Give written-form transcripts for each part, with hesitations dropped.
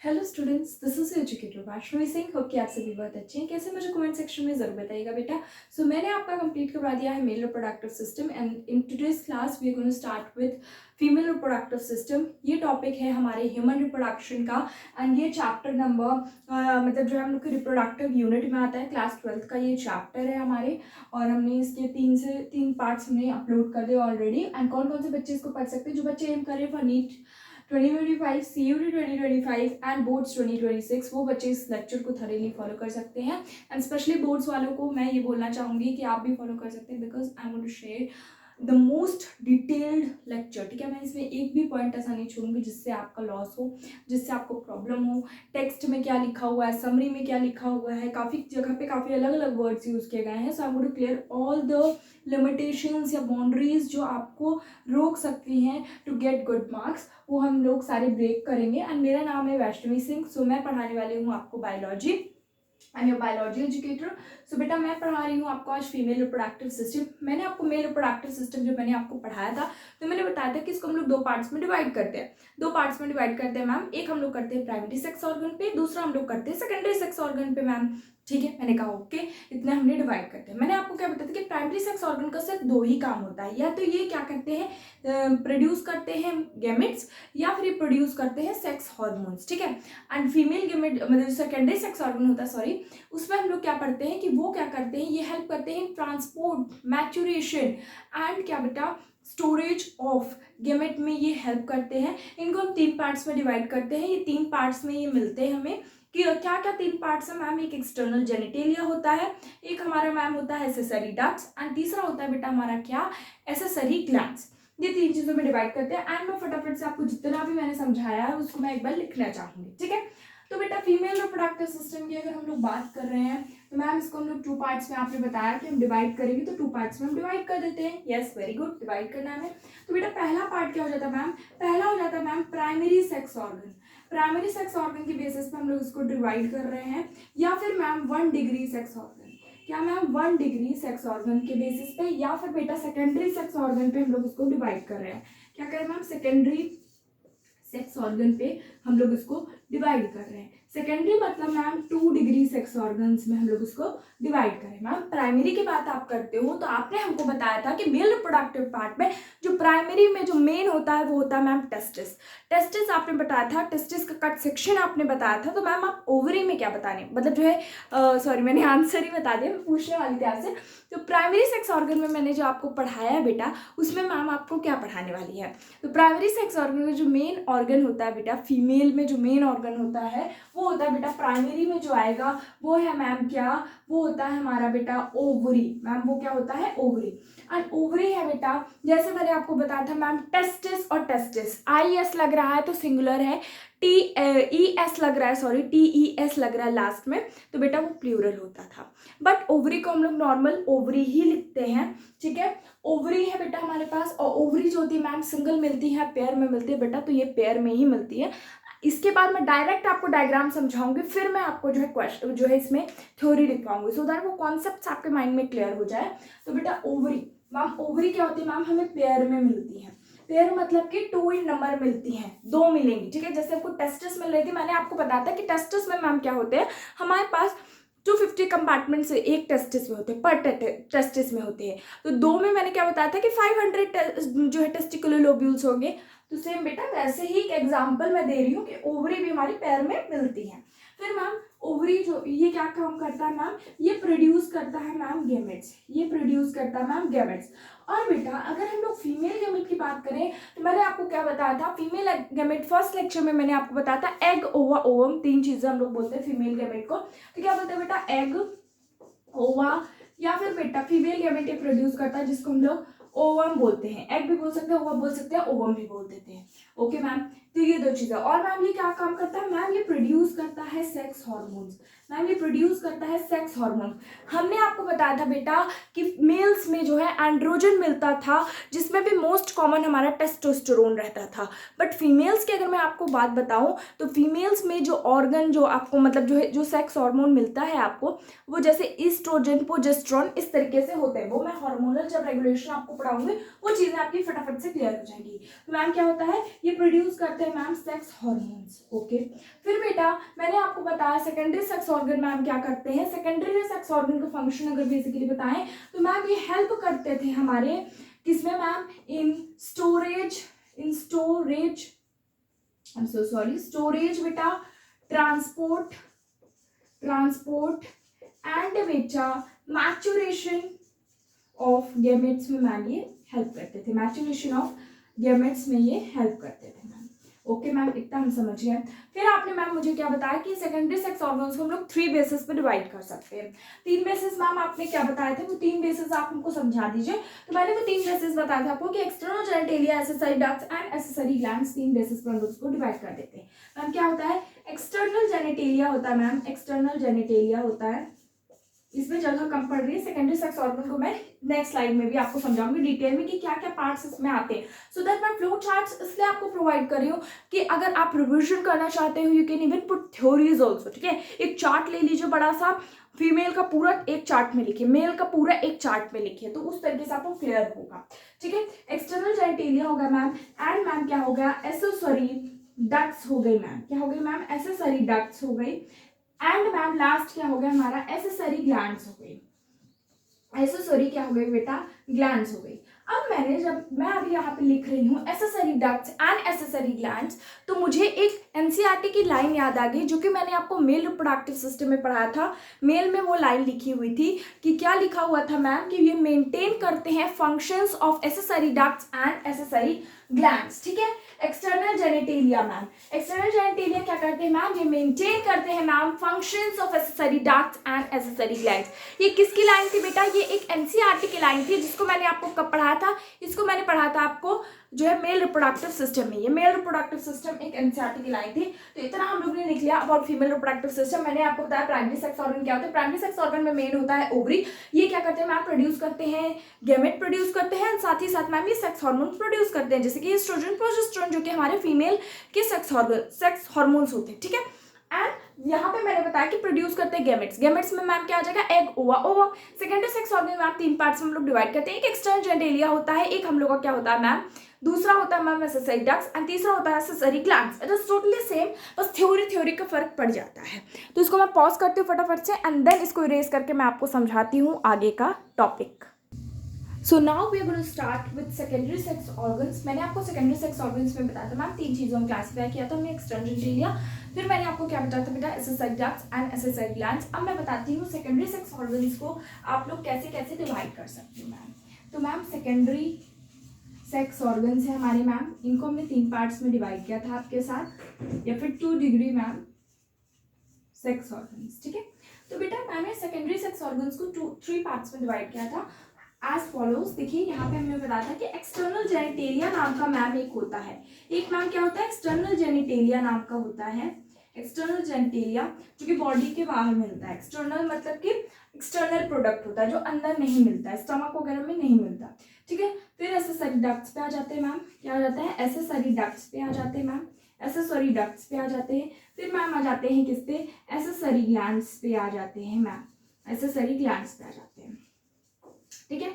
Hello students, this is educator Vaishnavi Singh. Hope कि आप सभी बहुत अच्छे हैं। कैसे मुझे कमेंट सेक्शन में ज़रूर बताइएगा बेटा। सो मैंने आपका कंप्लीट करवा दिया है male reproductive system and in today's class we are going to start with female reproductive system. ये टॉपिक है हमारे ह्यूमन रिप्रोडक्शन का एंड ये चैप्टर नंबर मतलब जो है हम लोग के रिप्रोडक्टिव यूनिट में आता है। क्लास 12th का ये चैप्टर है हमारे और हमने इसके 3 पार्ट्स हमने अपलोड कर दिए ऑलरेडी। एंड कौन कौन से बच्चे इसको पढ़ सकते हैं? जो बच्चे एम करें for NEET 2025, CUT 2025 and boards 2026, वो बच्चे इस लेक्चर को थॉरली फॉलो कर सकते हैं। एंड स्पेशली बोर्ड्स वालों को मैं ये बोलना चाहूँगी कि आप भी फॉलो कर सकते हैं because I want to share the most detailed lecture. ठीक है, मैं इसमें एक भी पॉइंट ऐसा नहीं छोड़ूंगी जिससे आपका लॉस हो, जिससे आपको प्रॉब्लम हो। टेक्स्ट में क्या लिखा हुआ है, समरी में क्या लिखा हुआ है, काफ़ी जगह पे काफ़ी अलग अलग वर्ड्स यूज़ किए गए हैं। So I want to clear all the limitations या बाउंड्रीज जो आपको रोक सकती हैं टू गेट गुड मार्क्स, वो हम लोग सारे ब्रेक करेंगे। एंड मेरा नाम है वैष्णवी सिंह। सो मैं पढ़ाने वाली हूँ आपको biology. I am your biology educator. So बेटा मैं पढ़ा रही हूँ आपको आज फीमेल रिप्रोडक्टिव सिस्टम। मैंने आपको मेल रिप्रोडक्टिव सिस्टम जो मैंने आपको पढ़ाया था तो मैंने बताया था कि इसको हम लोग 2 पार्ट्स में डिवाइड करते हैं। 2 पार्ट्स में डिवाइड करते हैं मैम। एक हम लोग करते हैं प्राइमरी सेक्स ऑर्गन पे, दूसरा हम लोग करते हैं सेकेंडरी सेक्स ऑर्गन पे मैम। ठीक है, मैंने कहा ओके, इतना हमने डिवाइड करते हैं। मैंने आपको क्या बताया था कि प्राइमरी सेक्स ऑर्गन का सिर्फ 2 ही काम होता है, या तो ये क्या करते हैं प्रोड्यूस करते हैं गैमेट्स, या फिर ये प्रोड्यूस करते हैं सेक्स हार्मोन्स। ठीक है, एंड फीमेल गैमेट मतलब सेकेंडरी सेक्स ऑर्गन होता है, सॉरी, उसमें हम लोग क्या पढ़ते हैं कि वो क्या करते हैं, ये हेल्प करते हैं ट्रांसपोर्ट, मैच्योरेशन एंड क्या बेटा स्टोरेज ऑफ गैमेट में ये हेल्प करते हैं। इनको हम 3 पार्ट्स में डिवाइड करते हैं। ये 3 पार्ट्स में ये मिलते हैं हमें कि क्या क्या 3 पार्ट्स है मैम। एक एक्सटर्नल जेनिटेलिया होता है, एक हमारा मैम होता है एसेसरी डक्ट्स एंड तीसरा होता है बेटा हमारा क्या एसेसरी ग्लैंड्स। ये 3 चीज़ों में डिवाइड करते हैं। एंड मैं फटाफट से आपको जितना भी मैंने समझाया है उसको मैं एक बार लिखना चाहूँगी। ठीक है, तो बेटा फीमेल रिप्रोडक्टिव सिस्टम की अगर हम लोग बात कर रहे हैं तो मैम इसको हम लोग 2 पार्ट्स में, आपने बताया कि हम डिवाइड करेंगे तो 2 पार्ट्स में हम डिवाइड कर देते हैं। यस, वेरी गुड, डिवाइड करना है हमें। तो बेटा पहला पार्ट क्या हो जाता है मैम? पहला हो जाता है ma'am primary sex organ. Primary sex organ की बेसिस पे हम लोग इसको डिवाइड कर रहे हैं, या फिर मैम 1 डिग्री सेक्स ऑर्गन। क्या मैम? 1 डिग्री सेक्स ऑर्गन के बेसिस पे, या फिर बेटा सेकेंडरी सेक्स ऑर्गन पे हम लोग इसको डिवाइड कर रहे हैं। क्या करें मैम? सेकेंडरी सेक्स ऑर्गन पे हम लोग इसको डिवाइड कर रहे हैं। सेकेंडरी मतलब मैम 2 डिग्री सेक्स ऑर्गन्स में हम लोग इसको डिवाइड करें। मैम प्राइमरी की बात आप करते हो तो आपने हमको बताया था कि मेल रिप्रोडक्टिव पार्ट में जो प्राइमरी में जो मेन होता है वो होता है मैम टेस्टिस। टेस्टिस आपने बताया था, टेस्टिस का कट सेक्शन आपने बताया था। तो मैम आप ओवरी में क्या बताने, मतलब जो है सॉरी मैंने आंसर ही बता दिया, मैं पूछने वाली थी आपसे। तो प्राइमरी सेक्स ऑर्गन में मैंने जो आपको पढ़ाया है बेटा, उसमें मैम आपको क्या पढ़ाने वाली है? तो प्राइमरी सेक्स ऑर्गन में जो मेन ऑर्गन होता है बेटा, फीमेल में जो मेन ऑर्गन होता है वो होता है बेटा प्राइमरी में जो आएगा वो है मैम क्या, वो होता है हमारा बेटा ओवरी। मैम वो क्या होता है? ओवरी। एंड ओवरी है बेटा, जैसे मैंने आपको बताया था मैम टेस्टिस और टेस्टिस, IS लग रहा है तो सिंगुलर है, TES लग रहा है, सॉरी TES लग रहा है लास्ट में, तो बेटा वो प्लूरल होता था। बट ओवरी को हम लोग नॉर्मल ओवरी ही लिखते हैं। ठीक है, ओवरी है बेटा हमारे पास, और ओवरी जो होती है मैम सिंगल मिलती है, पेयर में मिलती है बेटा, तो ये पेयर में ही मिलती है। इसके बाद मैं डायरेक्ट आपको डायग्राम समझाऊंगी, फिर मैं आपको जो है क्वेश्चन जो है इसमें थ्योरी लिखवाऊंगी, सो दैट वो कॉन्सेप्ट्स आपके माइंड में क्लियर हो जाए। तो बेटा ओवरी, मैम ओवरी क्या होती है मैम? हमें पेयर में मिलती है। पेयर मतलब कि 2 इन नंबर मिलती हैं, 2 मिलेंगी। ठीक है, जैसे आपको टेस्टिस मिल रही थी, मैंने आपको बताया था कि टेस्टिस में मैम क्या होते हैं, हमारे पास 250 कंपार्टमेंट्स एक टेस्टिस में होते हैं, पर टेस्टिस में होते हैं। तो 2 में मैंने क्या बताया था कि 500 जो है टेस्टिकुलर लोब्यूल्स होंगे। तो सेम बेटा वैसे ही एक एग्जांपल मैं दे रही हूँ कि ओवरी भी हमारी पैर में मिलती है। फिर मैम ओवरी जो ये क्या काम करता है मैम? ये प्रोड्यूस करता है मैम गैमेट्स, ये प्रोड्यूस करता है मैम गैमेट्स। और बेटा अगर हम लोग फीमेल गैमेट की बात करें तो मैंने आपको क्या बताया था? फीमेल गैमेट फर्स्ट लेक्चर में मैंने आपको बताया था एग, ओवा, ओवम, 3 चीजें हम लोग बोलते हैं फीमेल गैमेट को। तो क्या बोलते हैं बेटा? एग, ओवा, या फिर बेटा फीमेल गैमेट प्रोड्यूस करता है जिसको हम लोग ओवम बोलते हैं। एग भी बोल सकते हैं, ओवा बोल सकते हैं, ओवम भी बोल देते हैं। ओके मैम, तो ये 2 चीजें। और मैम ये क्या काम करता है? मैम ये प्रोड्यूस करता है सेक्स हार्मोन्स। मैम ये प्रोड्यूस करता है सेक्स हार्मोन। हमने आपको बताया था बेटा कि मेल्स में जो है एंड्रोजन मिलता था, जिसमें भी मोस्ट कॉमन हमारा टेस्टोस्टेरोन रहता था। बट फीमेल्स की अगर मैं आपको बात बताऊं तो फीमेल्स में जो ऑर्गन जो आपको मतलब जो है जो सेक्स हार्मोन मिलता है आपको, वो जैसे ईस्ट्रोजन, प्रोजेस्टेरोन इस तरीके से होते हैं। वो मैं हार्मोनल जब रेगुलेशन आपको पढ़ाऊंगी वो चीजें आपकी फटाफट से क्लियर हो जाएंगी। तो मैम क्या होता है? ये प्रोड्यूस करते करते हैं मैम सेक्स हार्मोन्स। ओके, फिर बेटा मैंने आपको बताया सेकेंडरी सेक्स ऑर्गन मैम क्या करते हैं। सेकेंडरी सेक्स ऑर्गन का फंक्शन अगर बेसिकली बताएं तो मैम ये हेल्प करते थे हमारे किसमें ma'am, in storage I am so sorry, storage बेटा, ट्रांसपोर्ट एंड बेटा मैच्योरेशन ऑफ गैमेट्स में मैम ये हेल्प करते थे। मैच्योरेशन ऑफ गैमेट्स में ये हेल्प करते थे मैम। ओके मैम, इतना हम समझ गए। फिर आपने मैम मुझे क्या बताया कि सेकेंडरी सेक्स ऑर्गन्स को हम लोग 3 बेसिस पे डिवाइड कर सकते हैं। 3 बेसिस मैम आपने क्या बताए थे, वो 3 बेसिस आप हमको समझा दीजिए। तो मैंने वो 3 बेसिस बताया था आपको कि external genitalia, accessory ducts and accessory glands, 3 basis पर हम लोग उसको डिवाइड कर देते हैं। मैम क्या होता है, एक्सटर्नल जेनिटेलिया होता है मैम, एक्सटर्नल जेनिटेलिया होता है, इसमें जगह कम पड़ रही है। सेकेंडरी सेक्स ऑर्गन को मैं नेक्स्ट स्लाइड में भी आपको समझाऊंगी डिटेल में कि क्या क्या पार्ट्स इसमें आते हैं। सो दैट मैं फ्लो चार्ट्स इसलिए आपको प्रोवाइड कर रही हूँ कि अगर आप रिविजन करना चाहते हो you can even put theories also. ठीक है, एक चार्ट ले लीजिए बड़ा सा, फीमेल का पूरा एक चार्ट में लिखिए, मेल का पूरा एक चार्ट में लिखिए, तो उस तरीके से आपको क्लियर होगा। ठीक है, एक्सटर्नल जेनिटेलिया होगा मैम, एंड मैम क्या हो गया, एक्सेसरी डक्ट्स हो गई मैम, क्या हो गई मैम, एक्सेसरी डक्ट्स हो गई, एंड मैम लास्ट क्या हो गया हमारा, एक्सेसरी ग्लैंड्स हो गई। एक्सेसरी क्या हो गई बेटा, ग्लैंड्स हो गई। अब मैं अभी यहाँ पे लिख रही हूँ accessory ducts and accessory glands, तो मुझे एक एनसीईआरटी की लाइन याद आ गई जो कि मैंने आपको मेल रिप्रोडक्टिव सिस्टम में पढ़ाया था। मेल में वो लाइन लिखी हुई थी कि क्या लिखा हुआ था मैम, कि ये मेंटेन करते हैं functions of accessory ducts and accessory glands. ठीक है, external genitalia ma'am, external genitalia क्या करते हैं मैम, ये मेंटेन करते हैं ma'am functions of accessory ducts and accessory glands. ये किसकी लाइन थी बेटा, ये एक एनसीईआरटी की लाइन थी जिसको मैंने आपको कब पढ़ाया था, इसको मैंने पढ़ा था आपको जो है मेल रिप्रोडक्टिव सिस्टम में। ये मेल रिप्रोडक्टिव सिस्टम एक एनसीईआरटी की लाइन थी। तो इतना हम लोग ने लिख लिया अबाउट फीमेल रिप्रोडक्टिव सिस्टम। मैंने आपको बताया प्राइमरी सेक्स ऑर्गन क्या होता है। प्राइमरी सेक्स ऑर्गन में मेन होता है ओवरी, ये क्या करते हैं मैम, प्रोड्यूस करते हैं गैमेट प्रोड्यूस करते हैं, साथ ही साथ मैम ये सेक्स हार्मोन प्रोड्यूस करते हैं, जैसे कि एस्ट्रोजन, प्रोजेस्टेरोन, जो कि हमारे फीमेल के सेक्स हार्मोन्स होते हैं। ठीक है, एंड यहाँ पे मैंने बताया कि प्रोड्यूस करते हैं गैमेट्स। गैमेट्स में मैम क्या आ जाएगा, एग, ओवा। सेकेंडरी सेक्स ऑर्गन में आप 3 पार्ट्स में हम लोग डिवाइड करते हैं। एक एक्सटर्नल जेनिटेलिया होता है, एक हम लोग का क्या होता है मैम, दूसरा होता है मैम एक्सेसरी डक्ट्स, एंड तीसरा होता है accessory glands. It is totally same, बस थ्योरी का फर्क पड़ जाता है। तो इसको मैं पॉज करती हूँ फटाफट से, एंड देन इसको इरेज करके मैं आपको समझाती हूँ आगे का topic. So now we are going to start with secondary sex organs. मैंने आपको सेकेंडरी सेक्स ऑर्गन्स में बताया था मैम 3 चीज़ों में क्लासीफाई किया था, हमने एक्सटर्नल जेनिटेलिया, फिर मैंने आपको क्या बताया था बेटा, accessory ducts and accessory glands. अब मैं बताती हूँ सेकेंडरी सेक्स ऑर्गन्स को आप लोग कैसे कैसे डिवाइड कर सकते हो मैम। तो मैम सेकेंडरी सेक्स ऑर्गन्स है हमारे मैम, इनको हमने 3 पार्ट्स में डिवाइड किया था आपके साथ, या फिर 2 डिग्री मैम सेक्स ऑर्गन्स। ठीक है, तो बेटा मैंने सेकेंडरी सेक्स ऑर्गन्स को 3 पार्ट्स में डिवाइड किया था एज फॉलोज। देखिए यहाँ पे हमने बताया था कि एक्सटर्नल जेनिटेलिया नाम का मैम एक होता है, एक मैम क्या होता है, एक्सटर्नल जेनिटेलिया नाम का होता है। एक्सटर्नल जेनिटेलिया जो कि बॉडी के बाहर मिलता है, एक्सटर्नल मतलब कि एक्सटर्नल प्रोडक्ट होता है जो अंदर नहीं मिलता है, स्टमक वगैरह में नहीं मिलता। ठीक है, फिर एक्सेसरी डक्ट्स पे आ जाते हैं मैम, क्या आ जाता है, एक्सेसरी डक्ट्स पे आ जाते हैं मैम, एक्सेसरी डक्ट्स पे आ जाते हैं। फिर मैम आ जाते हैं किस पे, एक्सेसरी ग्लैंड्स पे आ जाते हैं मैम, एक्सेसरी ग्लैंड्स पे आ जाते हैं। ठीक है,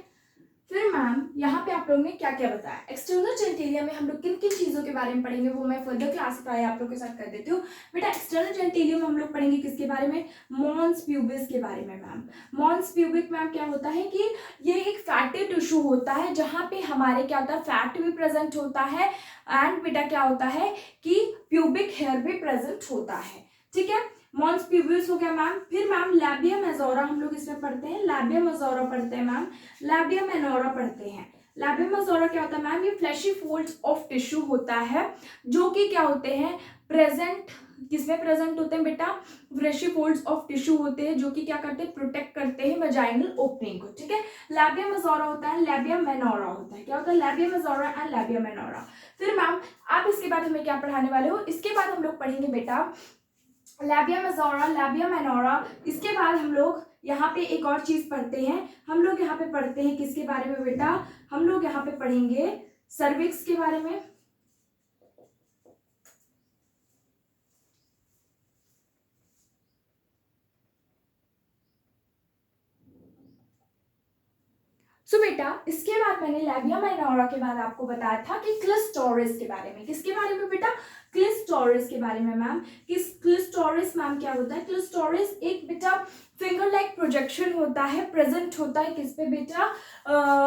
फिर मैम यहाँ पे आप लोगों ने क्या क्या बताया, एक्सटर्नल जेनिटेलिया में हम लोग किन किन चीज़ों के बारे में पढ़ेंगे वो मैं फर्दर क्लासिफाई आप लोगों के साथ कर देती हूँ। बेटा एक्सटर्नल जेनिटेलिया में हम लोग पढ़ेंगे किसके बारे में, मॉन्स प्यूबिस के बारे में मैम। मॉन्स प्यूबिक मैम क्या होता है कि ये एक फैटी टिश्यू होता है जहाँ पे हमारे क्या होता है, फैट भी प्रेजेंट होता है, एंड बेटा क्या होता है कि प्यूबिक हेयर भी प्रेजेंट होता है। ठीक है, मॉन्स प्यूबिस हो गया मैम। फिर मैम लैबिया मेजोरा हम लोग इसमें पढ़ते हैं, लैबिया मेजोरा पढ़ते हैं मैम, लैबिया मेनोरा पढ़ते हैं। लैबिया मेजोरा क्या होता है मैम, ये फ्लैशी फोल्ड्स ऑफ टिश्यू होता है जो कि क्या होते हैं, प्रेजेंट किसमें प्रेजेंट होते हैं बेटा, फ्लैशी फोल्ड्स ऑफ टिश्यू होते हैं जो कि क्या करते हैं, प्रोटेक्ट करते हैं वजाइनल ओपनिंग को। ठीक है, लैबिया मेजोरा होता है, लैबिया मेनोरा होता है, क्या होता है, labia majora and labia minora. फिर मैम आप इसके बाद हमें क्या पढ़ाने वाले हो, इसके बाद हम लोग पढ़ेंगे बेटा लैबिया मेजोरा, लैबिया मेनोरा। इसके बाद हम लोग यहाँ पे एक और चीज पढ़ते हैं, हम लोग यहाँ पे पढ़ते हैं किसके बारे में बेटा, हम लोग यहाँ पे पढ़ेंगे सर्विक्स के बारे में। सो बेटा इसके बाद मैंने लैबिया माइनोरा के बाद आपको बताया था कि क्लिटोरिस के बारे में। किसके बारे में बेटा? क्लिटोरिस के बारे में मैम। क्लिटोरिस मैम क्या होता है? क्लिटोरिस एक बेटा फिंगर लाइक प्रोजेक्शन होता है, प्रेजेंट होता है किस पे बेटा?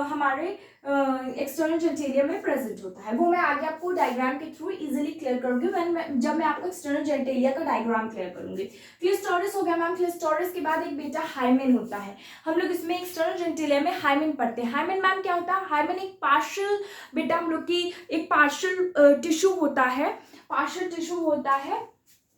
हमारे एक्सटर्नल जेनिटेलिया में प्रेजेंट होता है। वो मैं आगे आपको डायग्राम के थ्रू इजीली क्लियर करूंगी जब मैं आपको एक्सटर्नल जेनिटेलिया का डायग्राम क्लियर करूंगी। क्लिटोरिस हो गया मैम। क्लिटोरिस के बाद एक बेटा हाइमेन होता है। हम लोग इसमें एक्सटर्नल जेनिटेलिया में हाइमेन पढ़ते हैं। हाइमेन मैम क्या होता है? हाइमेन एक पार्शियल बेटा हम लोग की एक पार्शियल टिश्यू होता है, पार्शियल टिश्यू होता है।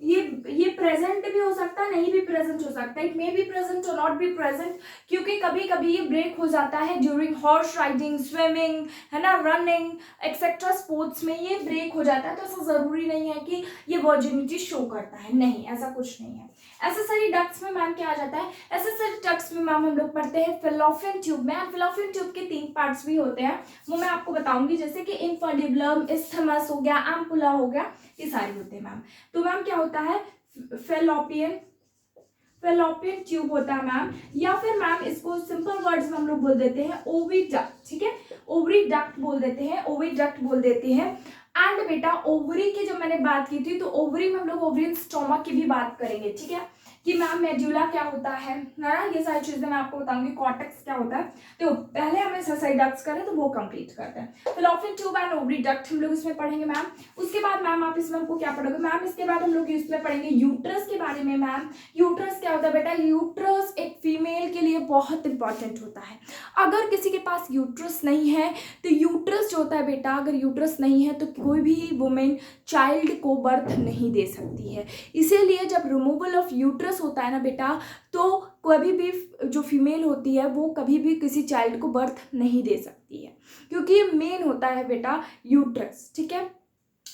ये प्रेजेंट भी हो सकता है, नहीं भी प्रेजेंट हो सकता है, इट मे बी प्रेजेंट और नॉट बी प्रेजेंट, क्योंकि कभी कभी ये ब्रेक हो जाता है ड्यूरिंग हॉर्स राइडिंग, स्विमिंग, है ना, रनिंग एक्सेट्रा स्पोर्ट्स में ये ब्रेक हो जाता है। तो ऐसा जरूरी नहीं है कि ये वर्जिनिटी शो करता है, नहीं, ऐसा कुछ नहीं है। एक्सेसरी डक्ट्स में मैम क्या आ जाता है? एक्सेसरी डक्ट्स में मैम हम लोग पढ़ते हैं फेलोपियन ट्यूब में। फेलोपियन ट्यूब के 3 पार्ट्स भी होते हैं, वो मैं आपको बताऊंगी, जैसे कि इंफंडिबुलम, इस्थमस हो गया, एम्पुला हो गया, ये सारे होते हैं मैम। तो मैम क्या होता है? फेलोपियन ट्यूब होता है मैम, या फिर मैम इसको सिंपल वर्ड्स में हम लोग बोल देते हैं ओविडक्ट, ठीक है, ओविडक्ट बोल देते हैं, ओविडक्ट बोल देते हैं। एंड बेटा ओवरी की जब मैंने बात की थी तो ओवरी में हम लोग ओवरियन स्टोमक की भी बात करेंगे, ठीक है, कि मैम मेड्यूला क्या होता है ना, ये सारी चीजें मैं आपको बताऊंगी। कॉर्टेक्स क्या होता है, तो पहले हमें एक्सरसाइज डक्ट्स करें तो वो कंप्लीट करते हैं। Fallopian tube and ovary duct हम लोग इसमें पढ़ेंगे मैम। उसके बाद मैम आप इसमें हमको क्या पढ़ोगे मैम? इसके बाद हम लोग इसमें पढ़ेंगे यूट्रस के बारे में मैम। यूट्रस क्या होता है बेटा? यूट्रस एक फीमेल के लिए बहुत इंपॉर्टेंट होता है। अगर किसी के पास यूट्रस नहीं है तो यूट्रस जो होता है बेटा, अगर यूट्रस नहीं है तो कोई भी वुमेन चाइल्ड को बर्थ नहीं दे सकती है। इसीलिए जब रिमूवल ऑफ यूट्रस होता है ना बेटा, तो कभी भी जो फीमेल होती है वो कभी भी किसी चाइल्ड को बर्थ नहीं दे सकती है, क्योंकि ये मेन होता है बेटा यूट्रस, ठीक है।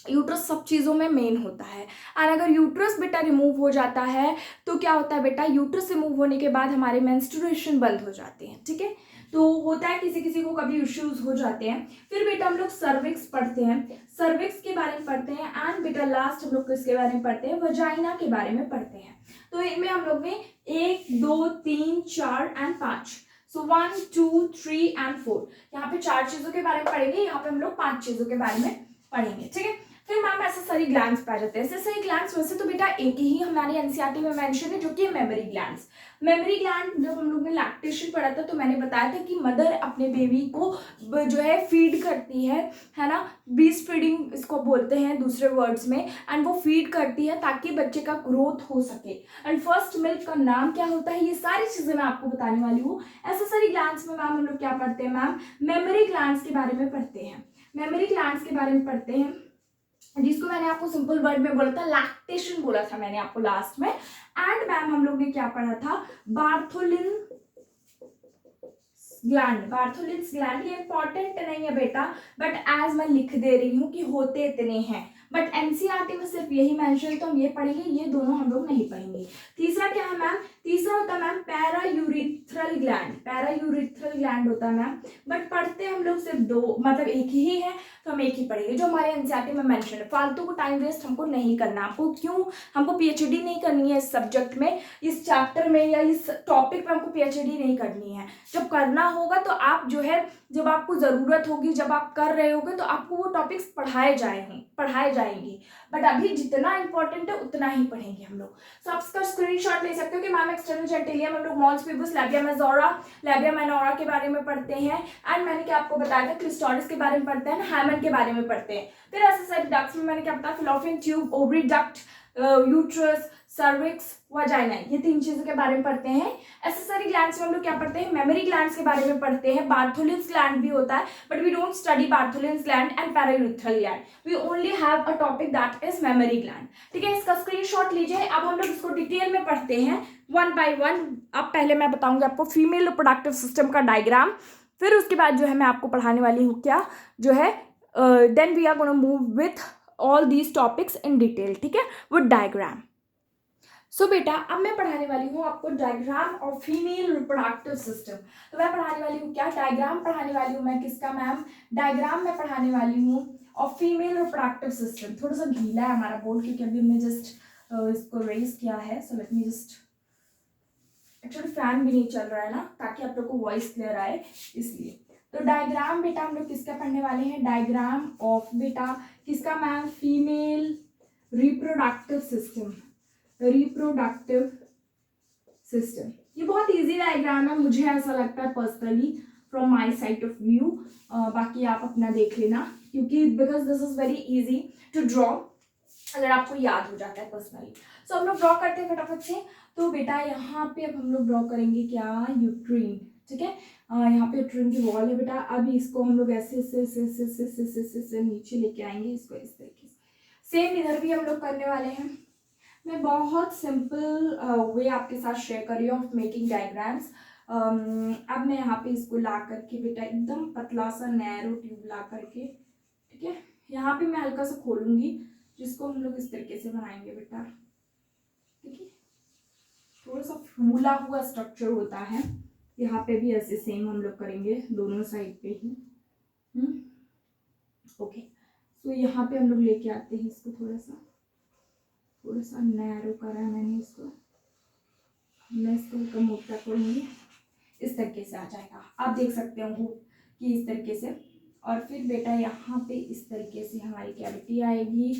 यूट्रस सब चीज़ों में मेन होता है। और अगर यूट्रस बेटा रिमूव हो जाता है तो क्या होता है बेटा? यूट्रस रिमूव होने के बाद हमारे मेंस्ट्रुएशन बंद हो जाते हैं, ठीक है। तो होता है किसी किसी को कभी इश्यूज हो जाते हैं। फिर बेटा हम लोग सर्विक्स पढ़ते हैं, सर्विक्स के बारे में पढ़ते हैं। एंड बेटा लास्ट हम लोग किसके बारे में पढ़ते हैं? वजाइना के बारे में पढ़ते हैं। तो इनमें हम लोग ने 1, 2, 3, 4 एंड 5, सो 1, 2, 3 एंड 4, यहाँ पे 4 चीजों के बारे में पढ़ेंगे, यहाँ पे हम लोग 5 चीजों के बारे में पढ़ेंगे, ठीक है। फिर मैम एक्सेसरी ग्लैंड्स पाए जाते हैं। एक्सेसरी ग्लैंड्स वैसे तो बेटा एक ही हमारी एनसीईआरटी में मेंशन है, जो कि मेमोरी ग्लैंड्स। मेमोरी ग्लैंड जब हम लोग ने लैक्टेशन पढ़ा था तो मैंने बताया था कि मदर अपने बेबी को जो है फीड करती है ना, ब्रीस्ट फीडिंग इसको बोलते हैं दूसरे वर्ड्स में। एंड वो फीड करती है ताकि बच्चे का ग्रोथ हो सके। एंड फर्स्ट मिल्क का नाम क्या होता है, ये सारी चीजें मैं आपको बताने वाली हूँ। एक्सेसरी ग्लैंड्स में मैम हम लोग क्या पढ़ते हैं मैम? मेमोरी ग्लैंड्स के बारे में पढ़ते हैं। मेमोरी ग्लैंड्स के बारे में पढ़ते हैं, जिसको मैंने आपको सिंपल वर्ड में बोला था, लैक्टेशन बोला था मैंने आपको लास्ट में। एंड मैम हम लोग ने क्या पढ़ा था? Bartholin gland. बार्थोलिन्स ग्लैंड ये इंपॉर्टेंट नहीं है बेटा, बट एज मैं लिख दे रही हूँ कि होते इतने हैं, बट एनसीईआरटी में सिर्फ यही मेंशन, तो हम ये पढ़ेंगे, ये दोनों हम लोग नहीं पढ़ेंगे। तीसरा क्या है मैम? तीसरा होता है मैम पैरायूरिथ्रल ग्लैंड। पैरायूरिथ्रल ग्लैंड होता है मैम, बट पढ़ते हम लोग सिर्फ 2, मतलब एक ही है, तो हम एक ही पढ़ेंगे जो हमारे एनसीईआरटी में मेंशन है। फालतू को टाइम वेस्ट हमको नहीं करना। आपको क्यों? हमको पीएचडी नहीं करनी है इस सब्जेक्ट में, इस चैप्टर में या इस टॉपिक पे हमको पीएचडी नहीं करनी है। जब करना होगा तो आप जो है, जब आपको जरूरत होगी, जब आप कर रहे होगे तो आपको वो टॉपिक्स पढ़ाए जाएंगे, बट अभी जितना इंपॉर्टेंट है उतना ही पढ़ेंगे हम लोग। सो आप इसका स्क्रीनशॉट ले सकते हो कि मैम एक्सटर्नल जेनिटेलिया में हम लोग mons pubis, labia majora, labia minora के बारे में पढ़ते हैं। एंड मैंने क्या आपको बताया था? क्लिटोरिस के बारे में पढ़ते हैं, हाइमेन के बारे में पढ़ते हैं। फिर एक्सेसरी डक्ट्स में मैंने क्या बताया? Fallopian tube, ovary duct, uterus, cervix, vagina, ये 3 चीजों के बारे में पढ़ते हैं। एक्सेसरी ग्लैंड्स में हम लोग क्या पढ़ते हैं? मेमोरी ग्लैंड्स के बारे में पढ़ते हैं। बार्थोलिन्स ग्लैंड भी होता है, but we don't study Bartholin's gland and paraurethral gland, we only have a topic that is mammary gland, ठीक है। इसका स्क्रीनशॉट लीजिए। अब हम लोग इसको डिटेल में पढ़ते हैं 1 by 1। अब पहले मैं बताऊंगी आपको फीमेल रिप्रोडक्टिव सिस्टम का डायग्राम, फिर उसके बाद जो है मैं आपको पढ़ाने वाली हूँ क्या जो है, then we are gonna move with all these topics in detail, ठीक है, विद डायग्राम। सो बेटा अब मैं पढ़ाने वाली हूँ आपको diagram of female reproductive system. तो मैं पढ़ाने वाली हूँ क्या? डायग्राम पढ़ाने वाली हूँ मैं। किसका मैम? डायग्राम मैं पढ़ाने वाली हूँ ऑफ फीमेल रिप्रोडक्टिव सिस्टम। थोड़ा सा ढीला है हमारा बोर्ड, क्योंकि अभी हमने जस्ट इसको रेज किया है, so let me just actually fan भी नहीं चल रहा है ना, ताकि आप लोग को वॉइस क्लियर आए इसलिए। तो डायग्राम बेटा हम लोग किसका पढ़ने वाले हैं, डायग्राम ऑफ बेटा किसका ma'am, female reproductive system, reproductive system. ये बहुत इजी डायग्राम है, मुझे ऐसा लगता है personally from my side of view. बाकी आप अपना देख लेना, क्योंकि because this is very easy to draw, अगर आपको याद हो जाता है पर्सनली। सो हम लोग ड्रॉ करते हैं फटाफट से। तो बेटा यहाँ पे अब हम लोग ड्रॉ करेंगे क्या, यूट्रीन, ठीक है। यहाँ पे यूट्रीन की वॉल है बेटा। अब इसको हम लोग ऐसे से नीचे लेके आएंगे, इसको इस तरीके से। सेम इधर भी हम लोग करने वाले हैं। मैं बहुत सिंपल वे आपके साथ शेयर कर रही हूँ ऑफ मेकिंग डायग्राम्स। अब मैं यहाँ पे इसको ला करके बेटा एकदम पतला सा नैरो ट्यूब ला करके, ठीक है, यहाँ पे मैं हल्का सा खोलूंगी, जिसको हम लोग इस तरीके से बनाएंगे बेटा, ठीक है। थोड़ा सा फूला हुआ स्ट्रक्चर होता है। यहाँ पे भी ऐसे सेम हम लोग करेंगे दोनों साइड पे ही। ओके, तो यहाँ पे हम लोग लेके आते हैं इसको, थोड़ा सा नैरो करा है मैंने इसको। मैं इसको हल्का मोटा करूँगी, इस तरीके से आ जाएगा। आप देख सकते हो कि इस तरीके से। और फिर बेटा यहाँ पे इस तरीके से हमारी कैविटी आएगी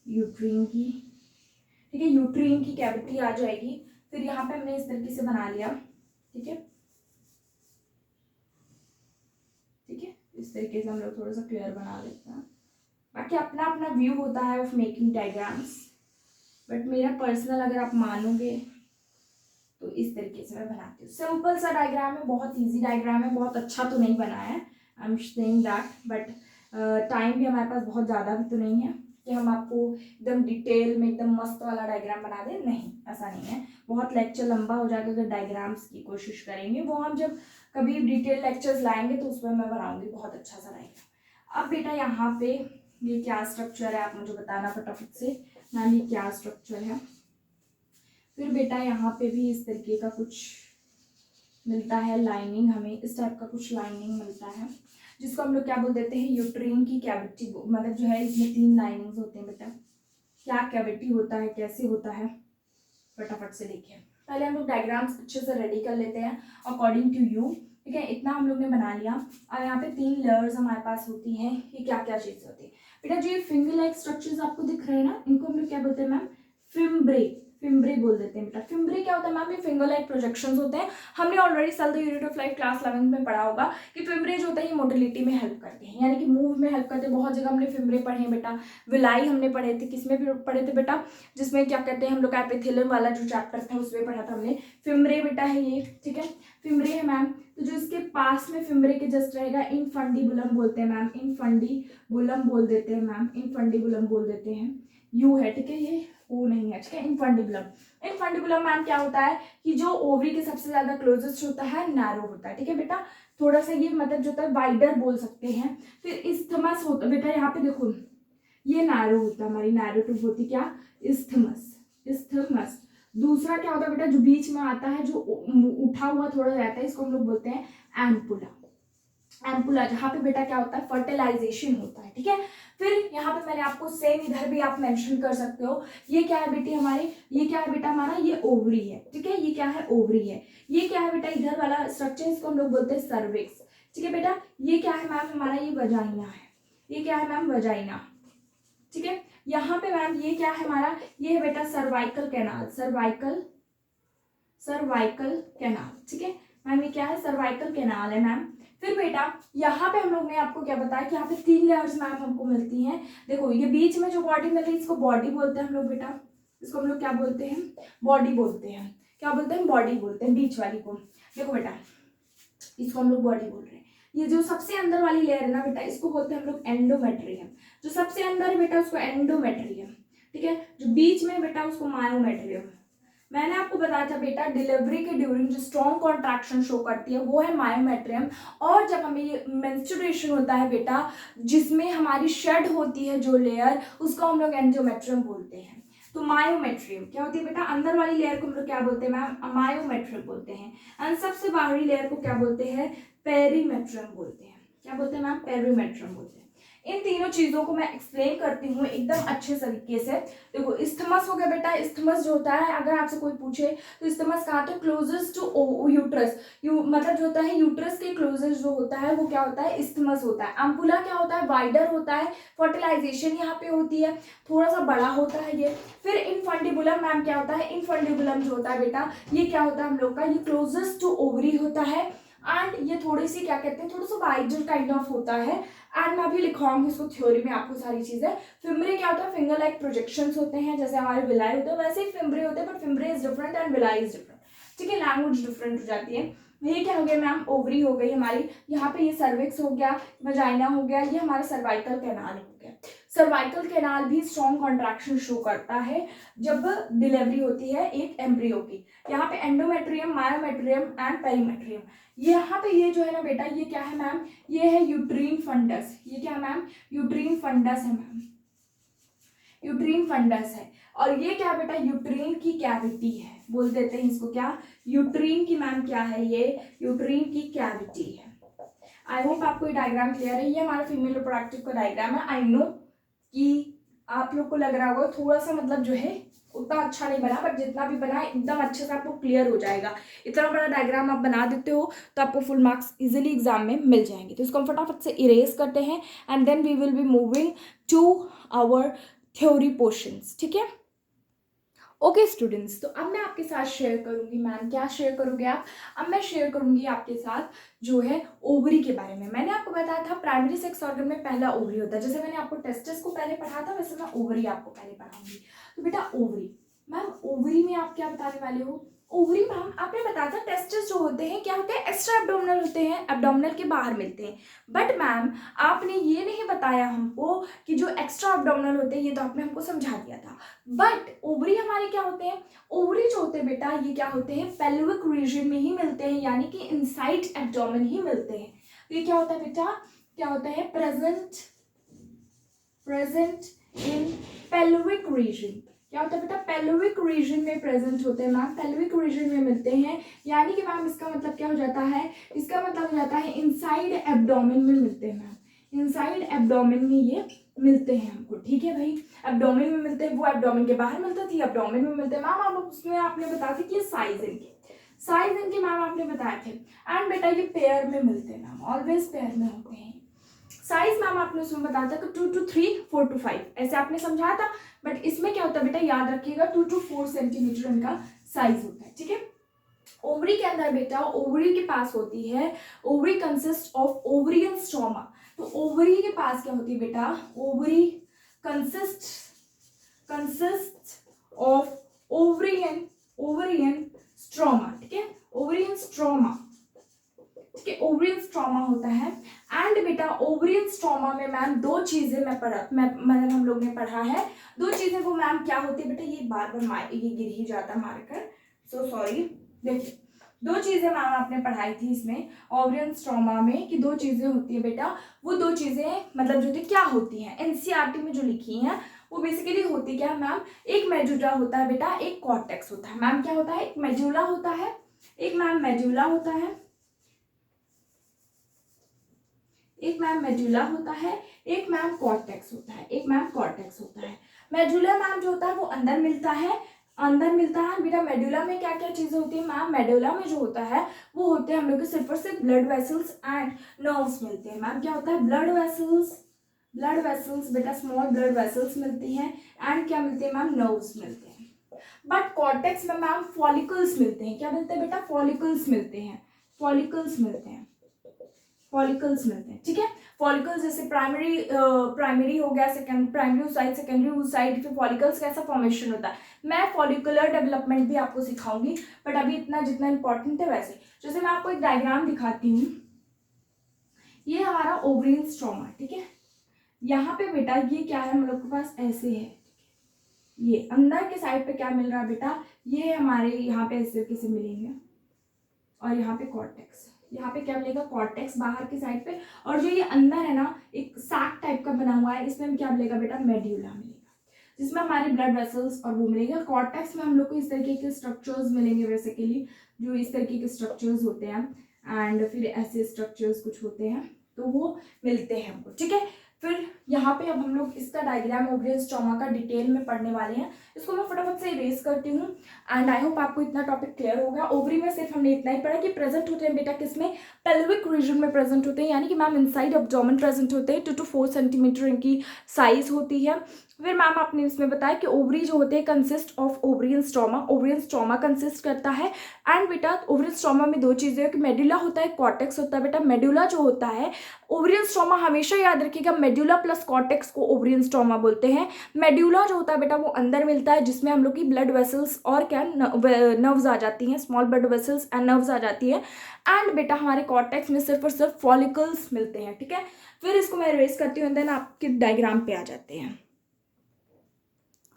यूट्रीन की, ठीक है, यूट्रीन की कैविटी आ जाएगी। फिर यहाँ पे हमने इस तरीके से बना लिया, ठीक है, ठीक है। इस तरीके से हम लोग थोड़ा सा क्लियर बना लेते हैं। बाकी अपना अपना व्यू होता है ऑफ मेकिंग डायग्राम्स, बट मेरा पर्सनल अगर आप मानोगे तो इस तरीके से मैं बनाती हूँ। सिंपल सा डायग्राम है, बहुत इजी डायग्राम है, बहुत अच्छा तो नहीं बना है, I am saying that, but time भी हमारे पास बहुत ज़्यादा भी तो नहीं है कि हम आपको एकदम डिटेल में एकदम मस्त वाला डायग्राम बना दें। नहीं, ऐसा नहीं है। बहुत लेक्चर लंबा हो जाएगा अगर डायग्राम्स की कोशिश करेंगे। वो हम जब कभी डिटेल लेक्चर्स लाएंगे तो उसमें मैं बनाऊंगी बहुत अच्छा सा डायग्राम। अब बेटा यहाँ पे ये क्या स्ट्रक्चर है, आप मुझे बताना फटाफट से मैम, ये क्या स्ट्रक्चर है। फिर बेटा यहाँ पे भी इस तरीके का कुछ मिलता है लाइनिंग, हमें इस टाइप का कुछ लाइनिंग मिलता है, जिसको हम लोग क्या बोल देते हैं, यूट्रीन की कैविटी। मतलब जो है इसमें 3 लाइनिंग्स होते हैं बेटा। क्या कैविटी होता है, कैसे होता है, फटाफट से देखिए। पहले हम लोग डायग्राम्स अच्छे से रेडी कर लेते हैं अकॉर्डिंग टू यू, ठीक है। इतना हम लोग ने बना लिया। और यहाँ पे 3 लेयर्स हमारे पास होती हैं। ये क्या क्या चीज़ होती है बेटा, जो ये फिंगर लाइक स्ट्रक्चर्स आपको दिख रहे हैं ना, इनको हम लोग क्या बोलते हैं मैम, फिम्ब्रे, फिम्ब्रे बोल देते हैं बेटा। फिम्ब्रे क्या होता है मैम, ये फिंगर लाइक प्रोजेक्शंस होते हैं। हमने already cell the unit of life class 11 में पढ़ा होगा कि फिम्ब्रे जो होता है ये मोटिलिटी में हेल्प करते हैं, यानी कि मूव में हेल्प करते हैं। बहुत जगह हमने फिम्ब्रे पढ़े हैं बेटा। विलाई हमने पढ़े थे, किसमें भी पढ़े थे बेटा, जिसमें क्या कहते हैं हम लोग एपिथेलियम वाला जो चैप्टर था उसमें पढ़ा था हमने। फिम्ब्रे बेटा है ये, ठीक है, फिम्ब्रे है मैम। तो जो इसके पास में फिम्ब्रे के जस्ट रहेगा, इनफंडिबुलम बोलते हैं मैम, इनफंडिबुलम बोल देते हैं मैम, इनफंडिबुलम बोल देते हैं। यू है, ठीक है, ये ओ नहीं है, ठीक है, इनफंडिबुलम। इनफंडिबुलम मैम क्या होता है कि जो ओवरी के सबसे ज्यादा क्लोजेस्ट होता है, नैरो होता है, ठीक है बेटा। थोड़ा सा ये मतलब जो होता है वाइडर बोल सकते हैं। फिर इस्थमस होता है बेटा, यहाँ पे देखो ये नैरो होता है, हमारी नैरो ट्यूब होती क्या, इस्थमस, इस्थमस। दूसरा क्या होता है बेटा, जो बीच में आता है, जो उठा हुआ थोड़ा रहता है, इसको हम लोग बोलते हैं एम्पुला। एम्पुला, जहाँ पे बेटा क्या होता है, फर्टिलाइजेशन होता है, ठीक है। फिर यहाँ पे मैंने आपको सेम इधर भी आप मेंशन कर सकते हो। ये क्या है बेटी हमारे, ये क्या है बेटा हमारा, ये ओवरी है, ठीक है, ये क्या है, ओवरी है। ये क्या है बेटा, इधर वाला स्ट्रक्चर, इसको हम लोग बोलते हैं सर्विक्स, ठीक है बेटा। ये क्या है मैम हमारा, ये वजाइना है। ये क्या है मैम, वजाइना, ठीक है। यहाँ पे मैम ये क्या है हमारा, ये है बेटा सर्वाइकल कैनाल, सर्वाइकल कैनाल, ठीक है मैम। ये क्या है, सर्वाइकल कैनाल है मैम। फिर बेटा यहाँ पे हम लोग ने आपको क्या बताया कि यहाँ पे 3 लेयर्स मैम हमको मिलती हैं। देखो ये बीच में जो बॉडी मिल रही है, इसको बॉडी बोलते हैं हम लोग बेटा। इसको हम लोग क्या बोलते हैं, बॉडी बोलते हैं। क्या बोलते हैं, बॉडी बोलते हैं बीच वाली को। देखो बेटा इसको हम लोग बॉडी बोल रहे हैं। ये जो सबसे अंदर वाली लेयर है ना बेटा, इसको बोलते हैं हम लोग एंडोमेट्रियम। जो सबसे अंदर है बेटा उसको एंडोमेट्रियम, ठीक है। जो बीच में बेटा उसको मायोमेट्रियम। मैंने आपको बताया था बेटा, डिलीवरी के ड्यूरिंग जो स्ट्रॉन्ग कॉन्ट्रैक्शन शो करती है वो है मायोमेट्रियम। और जब हमें ये मेंस्ट्रुएशन होता है बेटा, जिसमें हमारी शेड होती है जो लेयर, उसको हम लोग एंडोमेट्रियम बोलते हैं। तो मायोमेट्रियम क्या होती है बेटा, अंदर वाली लेयर को हम लोग क्या बोलते हैं मैम, मायोमेट्रियम बोलते हैं। एंड सबसे बाहरी लेयर को क्या बोलते हैं, पेरीमेट्रियम बोलते हैं। क्या बोलते हैं मैम, पेरीमेट्रियम बोलते हैं। इन तीनों चीजों को मैं एक्सप्लेन करती हूँ एकदम अच्छे तरीके से। देखो इस्थमस हो गया बेटा, इस्थमस जो होता है अगर आपसे कोई पूछे तो इस्थमस कहाँ तो क्लोजेस्ट टू यूट्रस, मतलब जो होता है यूट्रस के क्लोजेस्ट जो होता है वो क्या होता है, इस्थमस होता है। अम्पुला क्या होता है, वाइडर होता है, फर्टिलाइजेशन यहाँ पे होती है, थोड़ा सा बड़ा होता है ये। फिर इनफंडिबुलम मैम क्या होता है, इनफंडिबुलम जो होता है बेटा ये क्या होता है हम लोग का, ये क्लोजेस्ट टू ओवरी होता है एंड ये थोड़ी सी क्या कहते हैं, थोड़ा सा वाइडर काइंड ऑफ होता है। एंड मैं अभी लिखवाऊंगी इसको थ्योरी में आपको सारी चीजें। फिम्ब्रे क्या होता है, फिंगर लाइक प्रोजेक्शंस होते हैं, जैसे हमारे विलाई होते हैं वैसे ही फिम्ब्रे होते हैं, but fimbriae is different and villi is different. ठीक है, लैंग्वेज डिफरेंट हो जाती है। ये क्या हो गया मैम, ओवरी हो गई हमारी, यहाँ पे ये सर्विक्स हो गया, वजाइना हो गया, ये हमारा सर्वाइकल कैनाल हो गया। सर्वाइकल कैनाल भी स्ट्रॉन्ग कॉन्ट्रैक्शन शो करता है जब डिलीवरी होती है एक एम्ब्रियो की। यहाँ पे एंडोमेट्रियम, मायोमेट्रियम एंड पेरीमेट्रियम। यहाँ पे ये जो है ना बेटा ये क्या है मैम, ये है यूट्रीन फंडस। ये क्या मैम, यूट्रीन फंडस है मैम, यूट्रीन फंडस है। और ये क्या बेटा, यूट्रीन की कैविटी है, बोल देते हैं इसको क्या, यूट्रीन की मैम क्या है, ये यूट्रीन की कैविटी है। आई होप आपको ये डायग्राम क्लियर है। ये हमारा फीमेल रिप्रोडक्टिव का डायग्राम है। आई नो कि आप लोग को लग रहा होगा थोड़ा सा मतलब जो है उतना अच्छा नहीं बना, बट जितना भी बना एकदम अच्छे से आपको क्लियर हो जाएगा। इतना बड़ा डायग्राम आप बना देते हो तो आपको फुल मार्क्स इजीली एग्जाम में मिल जाएंगे। तो इसको फटाफट से इरेज करते हैं and then we will be moving to our theory portions. ठीक है, ओके स्टूडेंट्स, तो अब मैं आपके साथ शेयर करूंगी, मैम क्या शेयर करोगे आप, अब मैं शेयर करूंगी आपके साथ जो है ओवरी के बारे में। मैंने आपको बताया था प्राइमरी सेक्स ऑर्गन में पहला ओवरी होता है, जैसे मैंने आपको टेस्टिस को पहले पढ़ा था वैसे मैं ओवरी आपको पहले पढ़ाऊंगी। तो बेटा ओवरी, मैम ओवरी में आप क्या बताने वाले हो, ओवरी मैम आपने बताया था टेस्टिस जो होते हैं क्या होते हैं, एक्स्ट्रा एब्डोमिनल होते हैं, एब्डोमिनल के बाहर मिलते हैं। बट मैम आपने ये नहीं बताया हमको कि जो एक्स्ट्रा एब्डोमिनल होते हैं, ये तो आपने हमको समझा दिया था। बट ओवरी हमारे क्या होते हैं, ओवरी जो होते हैं बेटा ये क्या होते हैं, पेल्विक रीजन में ही मिलते हैं, यानी कि इनसाइड एब्डोमेन ही मिलते हैं। तो ये क्या होता है बेटा, क्या होता है, प्रेजेंट इन पेल्विक रीजन। क्या होता है बेटा, पेल्विक रीजन में प्रेजेंट होते हैं मैम, पेल्विक रीजन में मिलते हैं, यानी कि मैम इसका मतलब क्या हो जाता है, इसका मतलब हो जाता है इनसाइड एब्डोमेन में मिलते हैं मैम, इनसाइड एब्डोमेन में ये मिलते हैं हमको। ठीक है भाई, एब्डोमेन में मिलते हैं, वो एब्डोमेन के बाहर मिलता थी, एब्डोमेन में मिलते हैं मैम। आप उसमें आपने बताया था कि साइज इनके मैम आपने बताए थे। एंड बेटा ये पेयर में मिलते हैं मैम, ऑलवेज पेयर में होते हैं। साइज मैम आपने उसमें बताया था कि 2 to 3, 4 to 5 ऐसे आपने समझाया था। बट इसमें क्या होता है बेटा, याद रखिएगा 2 to 4 सेंटीमीटर इनका साइज होता है। ठीक है, ओवरी के अंदर बेटा, ओवरी के पास होती है, ovary consist of ovarian stroma. तो ओवरी के पास क्या होती है बेटा, ovary consist of ovarian stroma. ठीक है, ओवरियन स्ट्रोमा, ठीक है, ओवरियन स्ट्रोमा होता है। एंड बेटा ओवरियन स्ट्रोमा में मैम दो चीजें मतलब हम लोग ने पढ़ा है, दो चीजें, वो मैम क्या होती है बेटा, ये बार बार ये गिर ही जाता मारकर, सो सॉरी। देखिए दो चीजें मैम आपने पढ़ाई थी इसमें ओवरियन स्ट्रोमा में कि दो चीजें होती है बेटा, वो दो चीजें मतलब जो थी क्या होती हैं, एनसीईआरटी में जो लिखी हैं वो बेसिकली होती क्या मैम, एक मेडुला होता है बेटा, एक कॉर्टेक्स होता है। मैम क्या होता है, एक मेडुला होता है, एक मैम मेडुला होता है, एक मैम मेडुला होता है, एक मैम कॉर्टेक्स होता है, एक मैम कॉर्टेक्स होता है। मेडुला मैम जो होता है वो अंदर मिलता है, बेटा मेडुला में क्या क्या चीजें होती है मैम, मेडुला में जो होता है वो होते हैं हम लोग के सिर्फ और सिर्फ ब्लड वेसल्स एंड नर्व्स मिलते हैं। मैम क्या होता है, ब्लड वेसल्स बेटा, स्मॉल ब्लड वेसल्स मिलती हैं एंड क्या मिलते हैं मैम, नर्व्स मिलते हैं। बट कॉर्टेक्स में मैम फॉलिकल्स मिलते हैं, क्या मिलते हैं बेटा, फॉलिकल्स मिलते हैं। ठीक है, फॉलिकल्स जैसे प्राइमरी हो गया, प्राइमरी साइड, सेकेंडरी साइड, फिर फॉलिकल्स कैसा फॉर्मेशन होता है, मैं फॉलिकुलर डेवलपमेंट भी आपको सिखाऊंगी, बट अभी इतना जितना इंपॉर्टेंट है वैसे। जैसे मैं आपको एक डायग्राम दिखाती हूँ, ये हमारा ओवरियन स्ट्रोमा। ठीक है, यहाँ पे बेटा ये क्या है हम लोग के पास, ऐसे है, ये अंदर के साइड पे क्या मिल रहा है बेटा, ये हमारे यहाँ पे ऐसे कैसे मिलेंगे, और यहाँ पे कॉर्टेक्स, यहाँ पे क्या मिलेगा, कॉर्टेक्स बाहर की साइड पे, और जो ये अंदर है ना एक सैक टाइप का बना हुआ है, इसमें क्या मिलेगा बेटा, मेड्यूला मिलेगा, जिसमें हमारे ब्लड वेसल्स और वो मिलेगा। कॉर्टेक्स में हम लोग को इस तरीके के स्ट्रक्चर्स मिलेंगे बेसिकली, जो इस तरीके के स्ट्रक्चर्स होते हैं, एंड फिर ऐसे स्ट्रक्चर्स कुछ होते हैं, तो वो मिलते हैं हमको। ठीक है, फिर यहाँ पे अब हम लोग इसका डायग्राम ओवरियन स्ट्रोमा का डिटेल में पढ़ने वाले हैं। इसको मैं फटाफट से इरेज करती हूँ एंड आई होप आपको इतना टॉपिक क्लियर हो गया। ओवरी में सिर्फ हमने इतना ही पढ़ा कि प्रेजेंट होते हैं बेटा किसमें, पेल्विक रीजन में प्रेजेंट होते हैं, यानी कि मैम इनसाइड एब्डोमेन प्रेजेंट होते हैं। 2 to 4 सेंटीमीटर इनकी साइज होती है। फिर मैम आपने इसमें बताया कि ओवरी जो होते हैं consist of ovarian stroma, ovarian stroma consist करता है। एंड बेटा ओवरियन स्ट्रोमा में 2 चीज़ें हैं कि मेडुला होता है, कॉर्टेक्स होता है। बेटा मेडुला जो होता है, ओवरियन स्ट्रोमा हमेशा याद रखिएगा मेडुला प्लस कॉर्टेक्स को ओवरियन स्ट्रोमा बोलते हैं। मेडुला जो होता है बेटा वो अंदर मिलता है, जिसमें हम लोग की ब्लड वेसल्स और क्या नर्व्स आ जाती हैं, small blood vessels and nerves आ जाती है। एंड बेटा हमारे कॉर्टेक्स में सिर्फ और सिर्फ फॉलिकल्स मिलते हैं, ठीक है। फिर इसको मैं इरेज करती हूँ, देन आपके डायग्राम पे आ जाते हैं।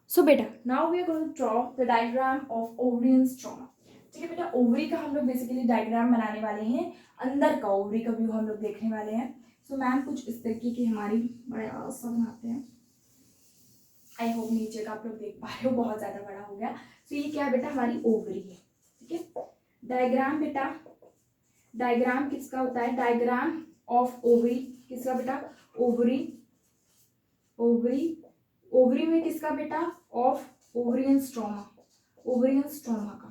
सो बेटा now we are going to draw the diagram of ovarian stroma. ठीक है बेटा, ओवरी का हम लोग बेसिकली डायग्राम बनाने वाले हैं, अंदर का ओवरी का व्यू हम लोग देखने वाले हैं। सो मैम कुछ इस तरीके की हमारी बड़ा सा बनाते हैं। आई होप नीचे का आप लोग देख पा रहे हो, बहुत ज़्यादा बड़ा हो गया। सो ये क्या है बेटा, हमारी ओवरी है, ठीक है। डायग्राम बेटा, डायग्राम किसका होता है, डायग्राम ऑफ ओवरी किसका बेटा, ओवरी, ओवरी, ओवरी में किसका बेटा, of ovarian stroma, ovarian stroma का।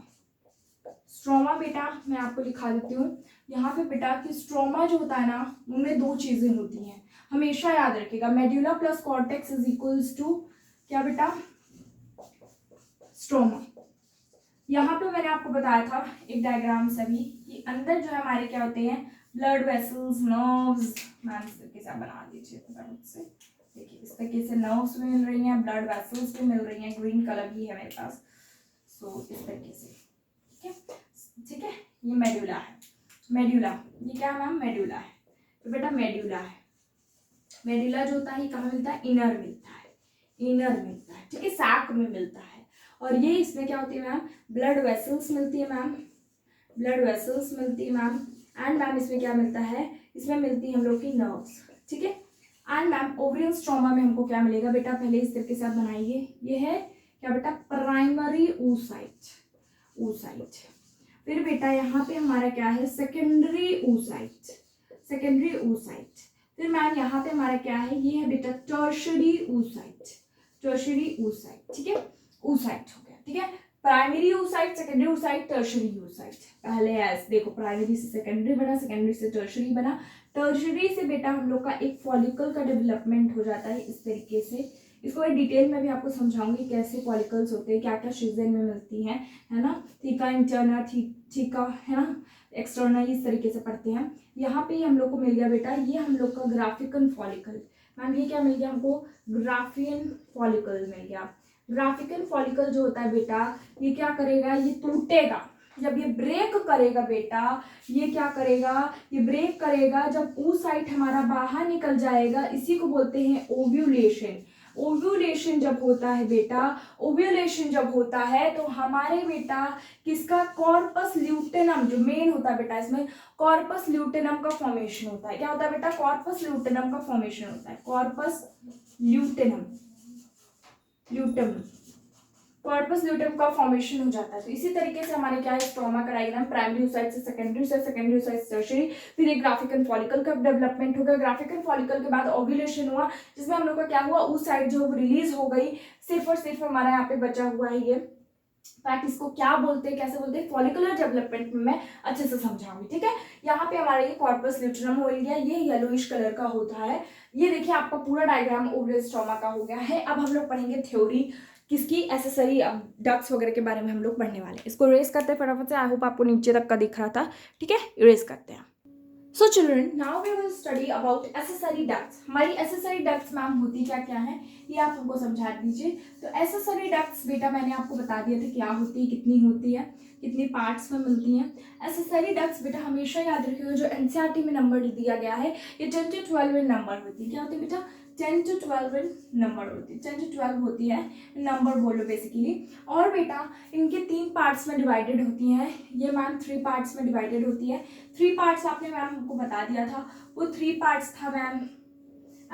स्ट्रोमा बेटा मैं आपको लिखा देती हूँ यहाँ पे बेटा कि स्ट्रोमा जो होता है ना, उनमें 2 चीजें होती हैं, हमेशा याद रखिएगा। Medulla plus cortex is equals to क्या बेटा, स्ट्रोमा। यहाँ पे मैंने आपको बताया था एक डायग्राम से भी कि अंदर जो है हमारे क्या होते हैं, ब्लड वेसल्स, नर्व्स। मैम इस तरीके से आप बना दीजिए फटाफट से। देखिए इस तरीके से नर्व्स भी मिल रही हैं, ब्लड वेसल्स भी मिल रही हैं, ग्रीन कलर भी है मेरे पास। सो इस तरीके से, ठीक है, ठीक है। ये मेडुला है, मेडुला, ये क्या है मैम, मेडुला है। तो बेटा मेडुला है, मेडुला जो होता है कहाँ मिलता है, इनर मिलता है, इनर मिलता है, ठीक है, सैक में मिलता है। और ये इसमें क्या होती है मैम, ब्लड वेसल्स मिलती है मैम, ब्लड वेसल्स मिलती है मैम। एंड मैम इसमें क्या मिलता है, इसमें मिलती है हम लोग की नर्व्स, ठीक है। एंड मैम ओवरियन स्ट्रोमा में हमको क्या मिलेगा बेटा, पहले इस तरीके से आप बनाइए। ये है क्या बेटा, प्राइमरी oocyte, oocyte। फिर बेटा यहाँ पे हमारा क्या है, सेकेंडरी oocyte, सेकेंडरी oocyte। फिर मैम यहाँ पे हमारा क्या है, ये है बेटा टर्शरी oocyte, टर्शरी oocyte, ठीक है, oocyte हो गया, ठीक है। Primary oocyte, secondary oocyte, tertiary oocyte। पहले ऐसे देखो, प्राइमरी से सेकेंडरी बना, सेकेंडरी से टर्शरी बना, टर्शरी से बेटा हम लोग का एक फॉलिकल का डेवलपमेंट हो जाता है इस तरीके से। इसको मैं डिटेल में भी आपको समझाऊंगी कैसे फॉलिकल्स होते हैं, क्या क्या सीजन में मिलती हैं, है ना। थीका इंटरनल, थीका है ना, एक्सटर्नल, इस तरीके से पढ़ते हैं। यहाँ पे हम लोग को मिल गया बेटा, ये हम लोग का ग्राफिकन फॉलिकल। मैम ये क्या मिल गया हमको, ग्राफियन फॉलिकल मिल गया। ग्राफिकन फॉलिकल जो होता है बेटा, ये क्या करेगा, ये टूटेगा जब ये ब्रेक करेगा बेटा, ये क्या करेगा, ये ब्रेक करेगा जब oocyte हमारा बाहर निकल जाएगा, इसी को बोलते हैं ओव्यूलेशन। ओव्यूलेशन जब होता है बेटा, ओव्यूलेशन जब होता है तो हमारे बेटा किसका, कॉर्पस ल्यूटेनम जो मेन होता है बेटा, इसमें कॉर्पस ल्यूटेनम का फॉर्मेशन होता है। क्या होता है बेटा, कॉर्पस ल्यूटेनम का फॉर्मेशन होता है, कॉर्पस ल्यूटेनम, ल्यूटम, कॉर्पस ल्यूटेम का फॉर्मेशन हो जाता है। तो इसी तरीके से हमारे क्या है, स्ट्रोमा का डायग्राम, प्राइमरी oocyte से सेकेंडरी oocyte, सेकेंडरी oocyte से टर्शरी, फिर एक ग्राफिकन फॉलिकल का डेवलपमेंट हो गया। ग्राफिकन फॉलिकल के बाद ओव्यूलेशन हुआ, जिसमें हम लोग का क्या हुआ, oocyte जो रिलीज हो गई। सिर्फ और सिर्फ हमारा यहाँ पे बचा हुआ है ये फैक्ट। इसको क्या बोलते हैं, कैसे बोलते हैं, फॉलिकुलर डेवलपमेंट में मैं अच्छे से समझाऊंगी, ठीक है। यहाँ पे हमारा ये कॉर्पस ल्यूटेनम हो गया, ये येलोइश कलर का होता है। ये देखिए आपका पूरा डायग्राम ओवरियन स्ट्रोमा का हो गया है। अब हम लोग पढ़ेंगे थ्योरी किसकी, एसेसरी डक्ट्स वगैरह के बारे में हम लोग पढ़ने वाले हैं। इसको इरेज करते हैं फटाफट से। आई होप आपको नीचे तक का दिख रहा था, ठीक है, इरेज करते हैं। So children now we will study about accessory ducts. हमारी एसेसरी डक्ट्स मैम होती क्या क्या है, ये आप हमको समझा दीजिए। तो एसेसरी डक्ट्स बेटा मैंने आपको बता दिया था क्या होती है, कितनी होती है, कितनी पार्ट्स में मिलती हैं। एसेसरी डक्ट्स बेटा हमेशा याद रखिएगा, जो एनसीईआरटी में नंबर दिया गया है ये 10 to 12 in नंबर होती है। क्या होती है बेटा, 10 to 12 in नंबर होती है, 10 to 12 होती है नंबर बोलो बेसिकली। और बेटा इनके 3 पार्ट्स में डिवाइडेड होती हैं। ये मैम 3 पार्ट्स में डिवाइडेड होती है। 3 पार्ट्स आपने मैम हमको बता दिया था, वो 3 पार्ट्स था मैम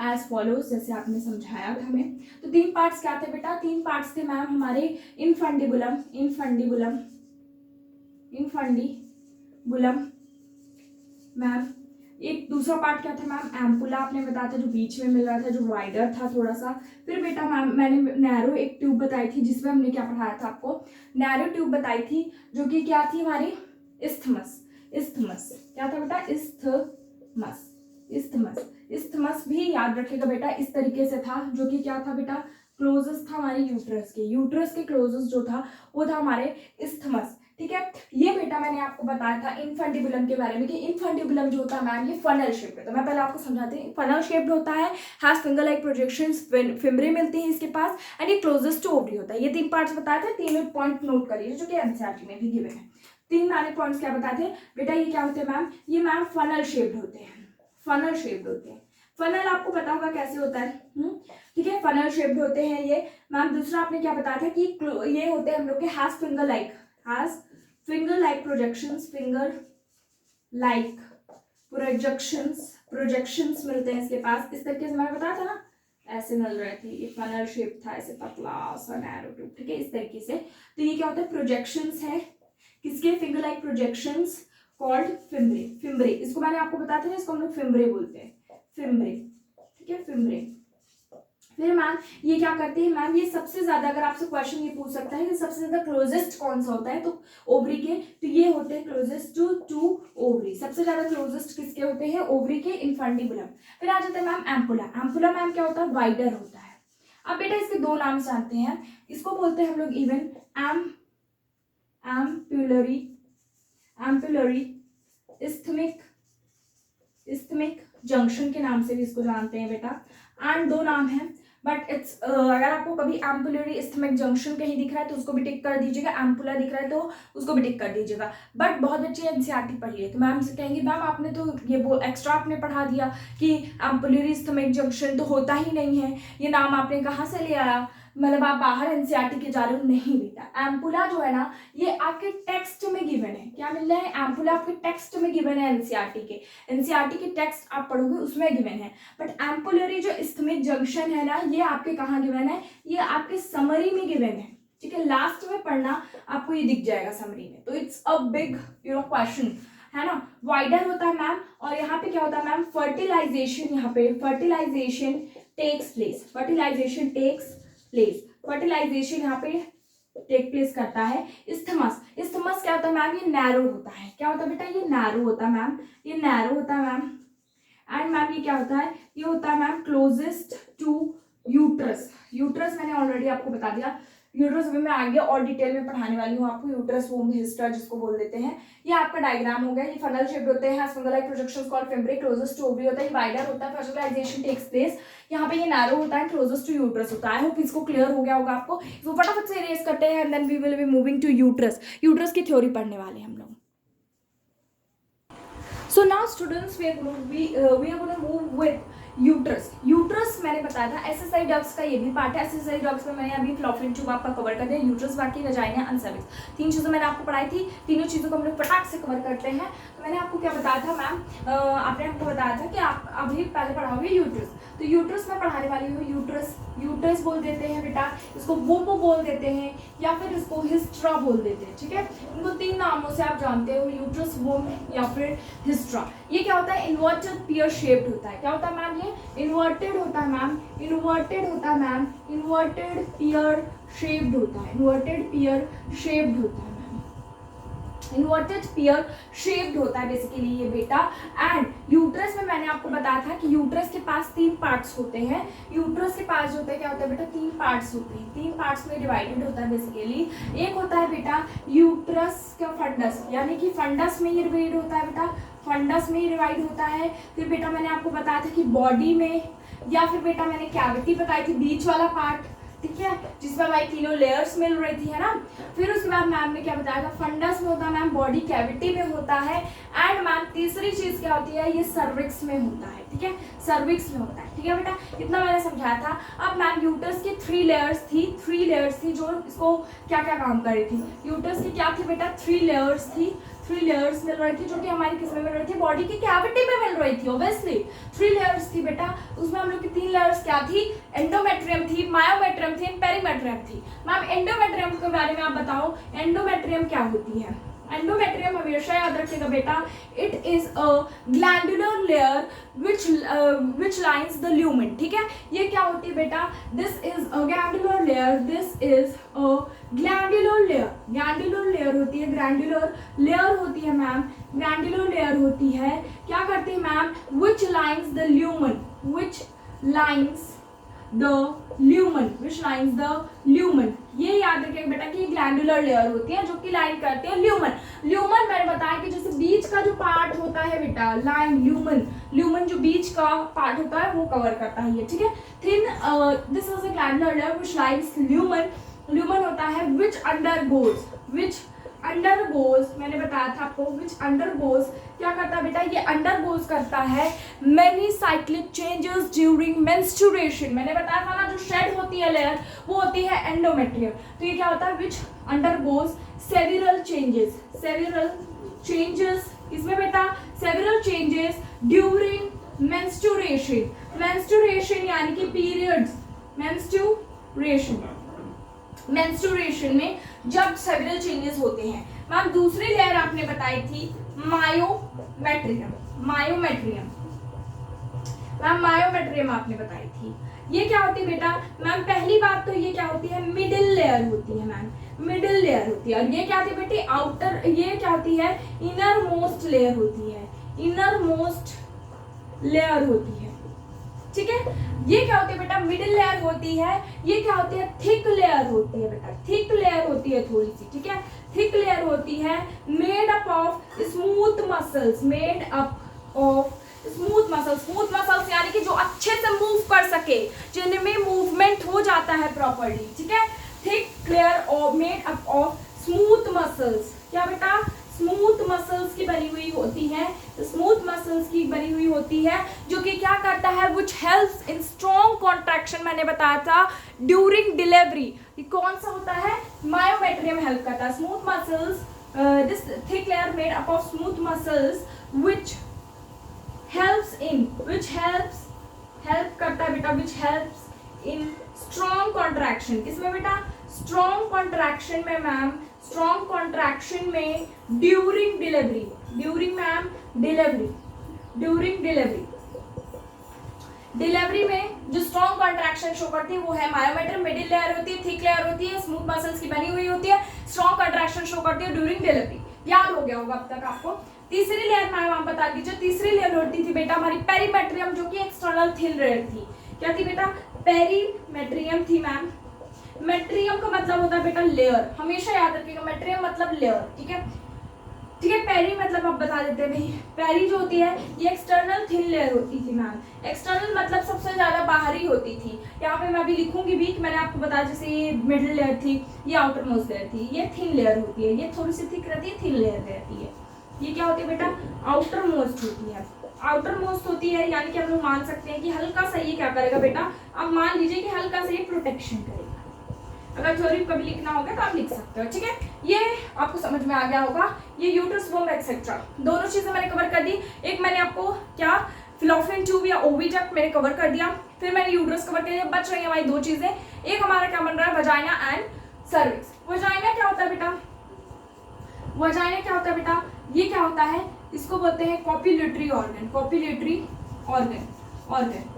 एज फॉलोज, जैसे आपने समझाया था हमें। तो 3 पार्ट्स क्या थे बेटा, 3 पार्ट्स थे मैम हमारे इनफंडिबुलम, इनफंडिबुलम मैम, एक दूसरा पार्ट क्या था मैम, एम्पुला आपने बताया था जो बीच में मिल रहा था, जो वाइडर था थोड़ा सा। फिर बेटा मैम मैंने नैरो एक ट्यूब बताई थी, जिसमें हमने क्या पढ़ाया था आपको, नैरो ट्यूब बताई थी, जो कि क्या थी हमारी, इस्थमस। इस्थमस क्या था बेटा, इस्थमस। इस्थमस, इस्थमस भी याद रखिएगा बेटा इस तरीके से था, जो कि क्या था बेटा, क्लोजेस्ट था हमारे यूट्रस के, यूट्रस के क्लोजेस्ट जो था वो था हमारे इस्थमस। ठीक है, ये बेटा मैंने आपको बताया था इनफंडिबुलम के बारे में कि इनफंडिबुलम जो होता है मैम ये फनल शेप्ड होता है। मैं पहले आपको समझाती हूँ, फनल शेप्ड होता है, हैज फिंगर लाइक प्रोजेक्शंस, फिम्बरे मिलती हैं इसके पास, एंड ये क्लोजेस्ट टू ओवरी होता है। ये 3 पार्ट्स बताए थे, 3 पॉइंट नोट करिए जो कि एनसीईआरटी में भी गिवन है। 3 मैंने पॉइंट्स क्या बताए थे बेटा, ये क्या होते हैं मैम, ये मैम फनल शेप्ड होते हैं, फनल शेप्ड होते हैं। फनल आपको पता होगा कैसे होता है, ठीक है, फनल शेप्ड होते हैं ये मैम। दूसरा आपने क्या बताया था कि ये होते हैं हम लोग के has finger like, has finger like projections, finger like projections मिलते हैं इसके पास। इस तरीके से मैंने बताया था ना, ऐसे मिल रहे थे, ये फनल शेप था, ऐसे पतला सा नैरो ट्यूब, ठीक है, इस तरीके से। तो ये क्या होता है, प्रोजेक्शंस है किसके, फिंगर लाइक प्रोजेक्शंस कॉल्ड फिम्बरे। फिम्बरे इसको मैंने आपको बताया था ना, इसको हम लोग फिम्बरे बोलते हैं, फिम्बरे, ठीक है, फिम्बरे। फिर मैम ये क्या करते हैं मैम, ये सबसे ज्यादा, अगर आपसे क्वेश्चन ये पूछ सकता है कि सबसे ज्यादा क्लोजेस्ट कौन सा होता है, तो ओवरी के, तो ये होते हैं क्लोजेस्ट टू ओवरी। सबसे ज्यादा क्लोजेस्ट किसके होते हैं, ओवरी के, इनफंडिबुलम। फिर आ जाता है मैम एम्पुला। एम्पुला मैम क्या होता है, वाइडर होता है। अब बेटा इसके 2 नाम जानते हैं, इसको बोलते हैं हम लोग even ampullary, ampullary isthmic junction के नाम से भी इसको जानते हैं बेटा। एंड 2 नाम है, बट इट्स अगर आपको कभी एम्पुलरी इस्थमिक जंक्शन कहीं दिख रहा है तो उसको भी टिक कर दीजिएगा, एम्पुला दिख रहा है तो उसको भी टिक कर दीजिएगा। बट बहुत बच्चे एनसीईआरटी पढ़ी है तो मैम से कहेंगे मैम आपने तो ये एक्स्ट्रा आपने पढ़ा दिया कि एम्पुलरी इस्थमिक जंक्शन तो होता ही नहीं है, ये नाम आपने कहाँ से ले आया, मतलब आप बाहर एनसीईआरटी के जा रहे हो। नहीं बेटा, एम्पुला जो है ना ये आपके टेक्स्ट में गिवन है। क्या मिल रहा है, एम्पुला आपके टेक्स्ट में गिवन है, एनसीईआरटी के टेक्स्ट आप पढ़ोगे उसमें गिवन है। बट एम्पुलरी जो इस्थमिक जंक्शन है ना, ये आपके कहाँ गिवन है, ये आपके समरी में गिवन है, ठीक है, लास्ट में पढ़ना आपको ये दिख जाएगा समरी में। तो इट्स अ बिग क्वेश्चन है ना। वाइडर होता है मैम, और यहाँ पे क्या होता है मैम, फर्टिलाइजेशन, यहाँ पे fertilization takes place, fertilization takes place, fertilization यहाँ पे टेक प्लेस करता है। इस्थमस, इस्थमस क्या होता है मैम, ये नैरो होता है। क्या होता है बेटा, ये नैरो होता है मैम, ये नैरो होता है मैम। एंड मैम ये क्या होता है, ये होता है ma'am closest to uterus. Uterus मैंने ऑलरेडी आपको बता दिया, यूट्रस में मैं आगे और डिटेल में पढ़ाने वाली हूँ आपको, यूट्रस वोम हिस्ट्रा जिसको बोल देते हैं। ये आपका डायग्राम हो गया, ये फनल शेप्ड होते हैं, finger like projections called fimbriae, closest to ovary होता है, वाइडर होता है, फर्टिलाइजेशन टेक्स प्लेस, यहाँ पे ये नैरो होता है, क्लोजेस्ट टू यूट्रस होता है। आई होप इसको क्लियर हो गया होगा आपको। इसको फटाफट से इरेज करते हैं and then we will be moving to uterus. Uterus की थ्योरी पढ़ने वाले हम लोग। So now students we are going to move with uterus. Uterus मैंने बताया था एसएसआई डक्ट्स का ये भी पार्ट है। एसएसआई डक्ट्स में मैंने अभी फ्लॉपियन ट्यूब आपका कवर कर दिया, यूट्रस बाकी वजाइना एंड सर्विक्स, 3 चीज़ें मैंने आपको पढ़ाई थी। तीनों चीज़ों को हम लोग फटाक से कवर करते हैं। तो मैंने आपको क्या बताया था मैम, आपने हमको बताया था कि आप अभी पहले पढ़ाओगे यूट्रस। तो यूट्रस में पढ़ाने वाली हूँ, यूट्रस, यूट्रस बोल देते हैं बेटा, इसको वोमो बोल देते हैं या फिर इसको हिस्ट्रा बोल देते हैं, ठीक है। इनको 3 नामों से आप जानते हो, यूट्रस, वोम या फिर हिस्ट्रा। ये क्या होता है, इन्वर्टेड पियर शेप्ड होता है। क्या होता है मैम, ये इन्वर्टेड होता है मैम, इन्वर्टेड होता है मैम, इन्वर्टेड पियर शेप्ड होता है, इन्वर्टेड पियर शेप्ड होता है मैम, इन्वर्टेड पियर शेप्ड होता है बेसिकली ये बेटा। एंड यूट्रस में मैंने आपको बताया था कि यूट्रस के पास 3 पार्ट्स होते हैं। यूट्रस के पास जो होता है क्या होता है बेटा, 3 पार्ट्स होते हैं, 3 पार्ट्स में डिवाइडेड होता है बेसिकली। एक होता है बेटा यूट्रस का फंडस, यानी कि फंडस में ये डिवाइड होता है बेटा, फंडस में ही डिवाइड होता है। फिर बेटा मैंने आपको बताया था कि बॉडी में, या फिर बेटा मैंने कैविटी बताई थी, बीच वाला पार्ट, ठीक है, जिसमें हमारी तीनों लेयर्स मिल रही थी, है ना। फिर उसके बाद मैम ने क्या बताया था, फंडस में होता है मैम, बॉडी कैविटी में होता है। एंड मैम तीसरी चीज क्या होती है, ये सर्विक्स में होता है, ठीक है, सर्विक्स में होता है, ठीक है बेटा। इतना मैंने समझाया था। अब मैम यूट्रस की 3 लेयर्स थी, 3 लेयर्स थी जो इसको क्या क्या काम कर रही थी। यूट्रस की क्या थी बेटा, 3 लेयर्स थी, 3 लेयर्स मिल रही थी, जो कि हमारी किस में मिल रही थी, बॉडी की कैविटी में मिल रही थी। ऑब्वियसली 3 लेयर्स थी बेटा, उसमें हम लोग की 3 लेयर्स क्या थी, एंडोमेट्रियम थी, मायोमेट्रियम थी, पेरीमेट्रियम थी। मैम एंडोमेट्रियम के बारे में आप बताओ, एंडोमेट्रियम क्या होती है, एंडोमेट्रियम हमेशा याद रखिएगा बेटा, it is a glandular layer which lines the lumen. ठीक है, ये क्या होती है बेटा, this is a glandular layer, this is a glandular layer. Glandular layer होती है, ग्लैंडुलर लेयर होती है मैम, ग्लैंडुलर लेयर होती है, क्या करती है ma'am, which lines the lumen, which lines the lumen, which lines the lumen. ये याद रखिएगा बेटा कि ग्लैंडुलर लेयर होती है जो कि लाइन करती है ल्यूमन। ल्यूमन मैंने बताया कि जैसे बीच का जो पार्ट होता है बेटा, लाइन ल्यूमन, ल्यूमन जो बीच का पार्ट होता है वो कवर करता है ये। ठीक है, thin this is a glandular layer which lines lumen. Lumen होता है विच अंडरगोज, विच अंडरगोज, मैंने बताया था आपको, विच अंडरगोज क्या करता है बेटा, ये अंडरगोज करता है many cyclic changes during menstruation. मैंने बताया था ना, जो शेड होती है लेयर वो होती है एंडोमेट्रियम। तो ये क्या होता है, विच undergoes several changes, several changes, इसमें बेटा several changes during menstruation. Menstruation यानी कि पीरियड्स, मेंस्ट्रुएशन, मेंस्ट्रुएशन में जब सेवरल चेंजेस होते हैं। मैम दूसरी लेयर आपने बताई थी मायोमेट्रियम, मायोमेट्रियम, मैम मायोमेट्रियम आपने बताई थी। ये क्या होती है बेटा, मैम पहली बात तो ये क्या होती है, मिडिल लेयर होती है मैम, मिडिल लेयर होती है। और ये क्या होती है बेटी, आउटर, ये क्या होती है, इनर मोस्ट लेयर होती है, इनर मोस्ट लेयर होती है। ठीक है, ये क्या होती है बेटा, मिडिल लेयर होती है। ये क्या होती है, थिक लेयर होती है बेटा, थिक लेयर होती है थोड़ी सी। ठीक है, थिक लेयर होती है, made up of smooth muscles, made up of smooth muscles. Smooth muscles यानी कि जो अच्छे से मूव कर सके, जिनमें मूवमेंट हो जाता है प्रॉपर्ली। ठीक है, thick layer made up of smooth muscles, क्या बेटा, स्मूथ मसल्स की बनी हुई होती है, स्मूथ मसल्स की बनी हुई होती है, जो कि क्या करता है, which helps in strong contraction. मैंने बताया था ड्यूरिंग डिलीवरी, ये कौन सा होता है, मायोमेट्रियम हेल्प करता है। Smooth muscles, this thick layer made up of smooth muscles which helps in, which helps, help करता है बेटा, which helps in strong contraction. किसमें बेटा, स्ट्रॉन्ग कॉन्ट्रैक्शन में मैम, स्ट्रॉन्ग कॉन्ट्रैक्शन में during delivery, during ma'am delivery, during delivery, delivery में जो strong contraction show करती है वो है मायोमेट्रियम। मिडिल लेयर होती है, थिक लेयर होती है, स्मूथ मसल्स की बनी हुई होती है, स्ट्रॉन्ग कॉन्ट्रैक्शन शो करती है ड्यूरिंग डिलीवरी। याद हो गया होगा अब तक आपको। तीसरी लेयर मैम आप बता दीजिए, तीसरी लेयर होती थी बेटा हमारी पेरीमेट्रियम, जो कि एक्सटर्नल थिन लेयर थी। क्या थी बेटा, पेरीमेट्रियम थी मैम। मेट्रियम का मतलब होता है बेटा लेयर, हमेशा याद रखिएगा, मेट्रियम मतलब लेयर। ठीक है, ठीक है, पेरी मतलब आप बता देते हैं भाई, पेरी जो होती है ये एक्सटर्नल थिन लेयर होती थी मैम। एक्सटर्नल मतलब सबसे ज्यादा बाहरी होती थी। यहाँ पे मैं अभी लिखूंगी भी कि मैंने आपको बताया, जैसे ये मिडिल लेयर थी, ये आउटर मोस्ट लेयर थी, ये थिन लेयर होती है, ये थोड़ी सी थिक रहती है, थिन लेयर रहती है। ये क्या होती है बेटा, आउटर मोस्ट होती है, आउटर मोस्ट होती है, यानी कि हम लोग मान सकते हैं कि हल्का सा ये क्या करेगा बेटा, आप मान लीजिए कि हल्का सा ये प्रोटेक्शन करेगा। अगर थ्योरी कभी लिखना होगा तो आप लिख सकते हो। ठीक है, ये आपको समझ में आ गया होगा। ये यूट्रस वोम एक्सेट्रा दोनों चीजें मैंने कवर कर दी। एक मैंने आपको क्या, फिलोपियन ट्यूब या ओवी डक्ट मैंने कवर कर दिया, फिर मैंने यूट्रस कवर कर दिया। बच रही है हमारी दो चीजें, एक हमारा क्या बन रहा है, वजाइना एंड सर्विक्स। वजाइना क्या होता है बेटा, वजाइना क्या होता है बेटा, ये क्या होता है, इसको बोलते हैं copulatory organ, copulatory organ, organ.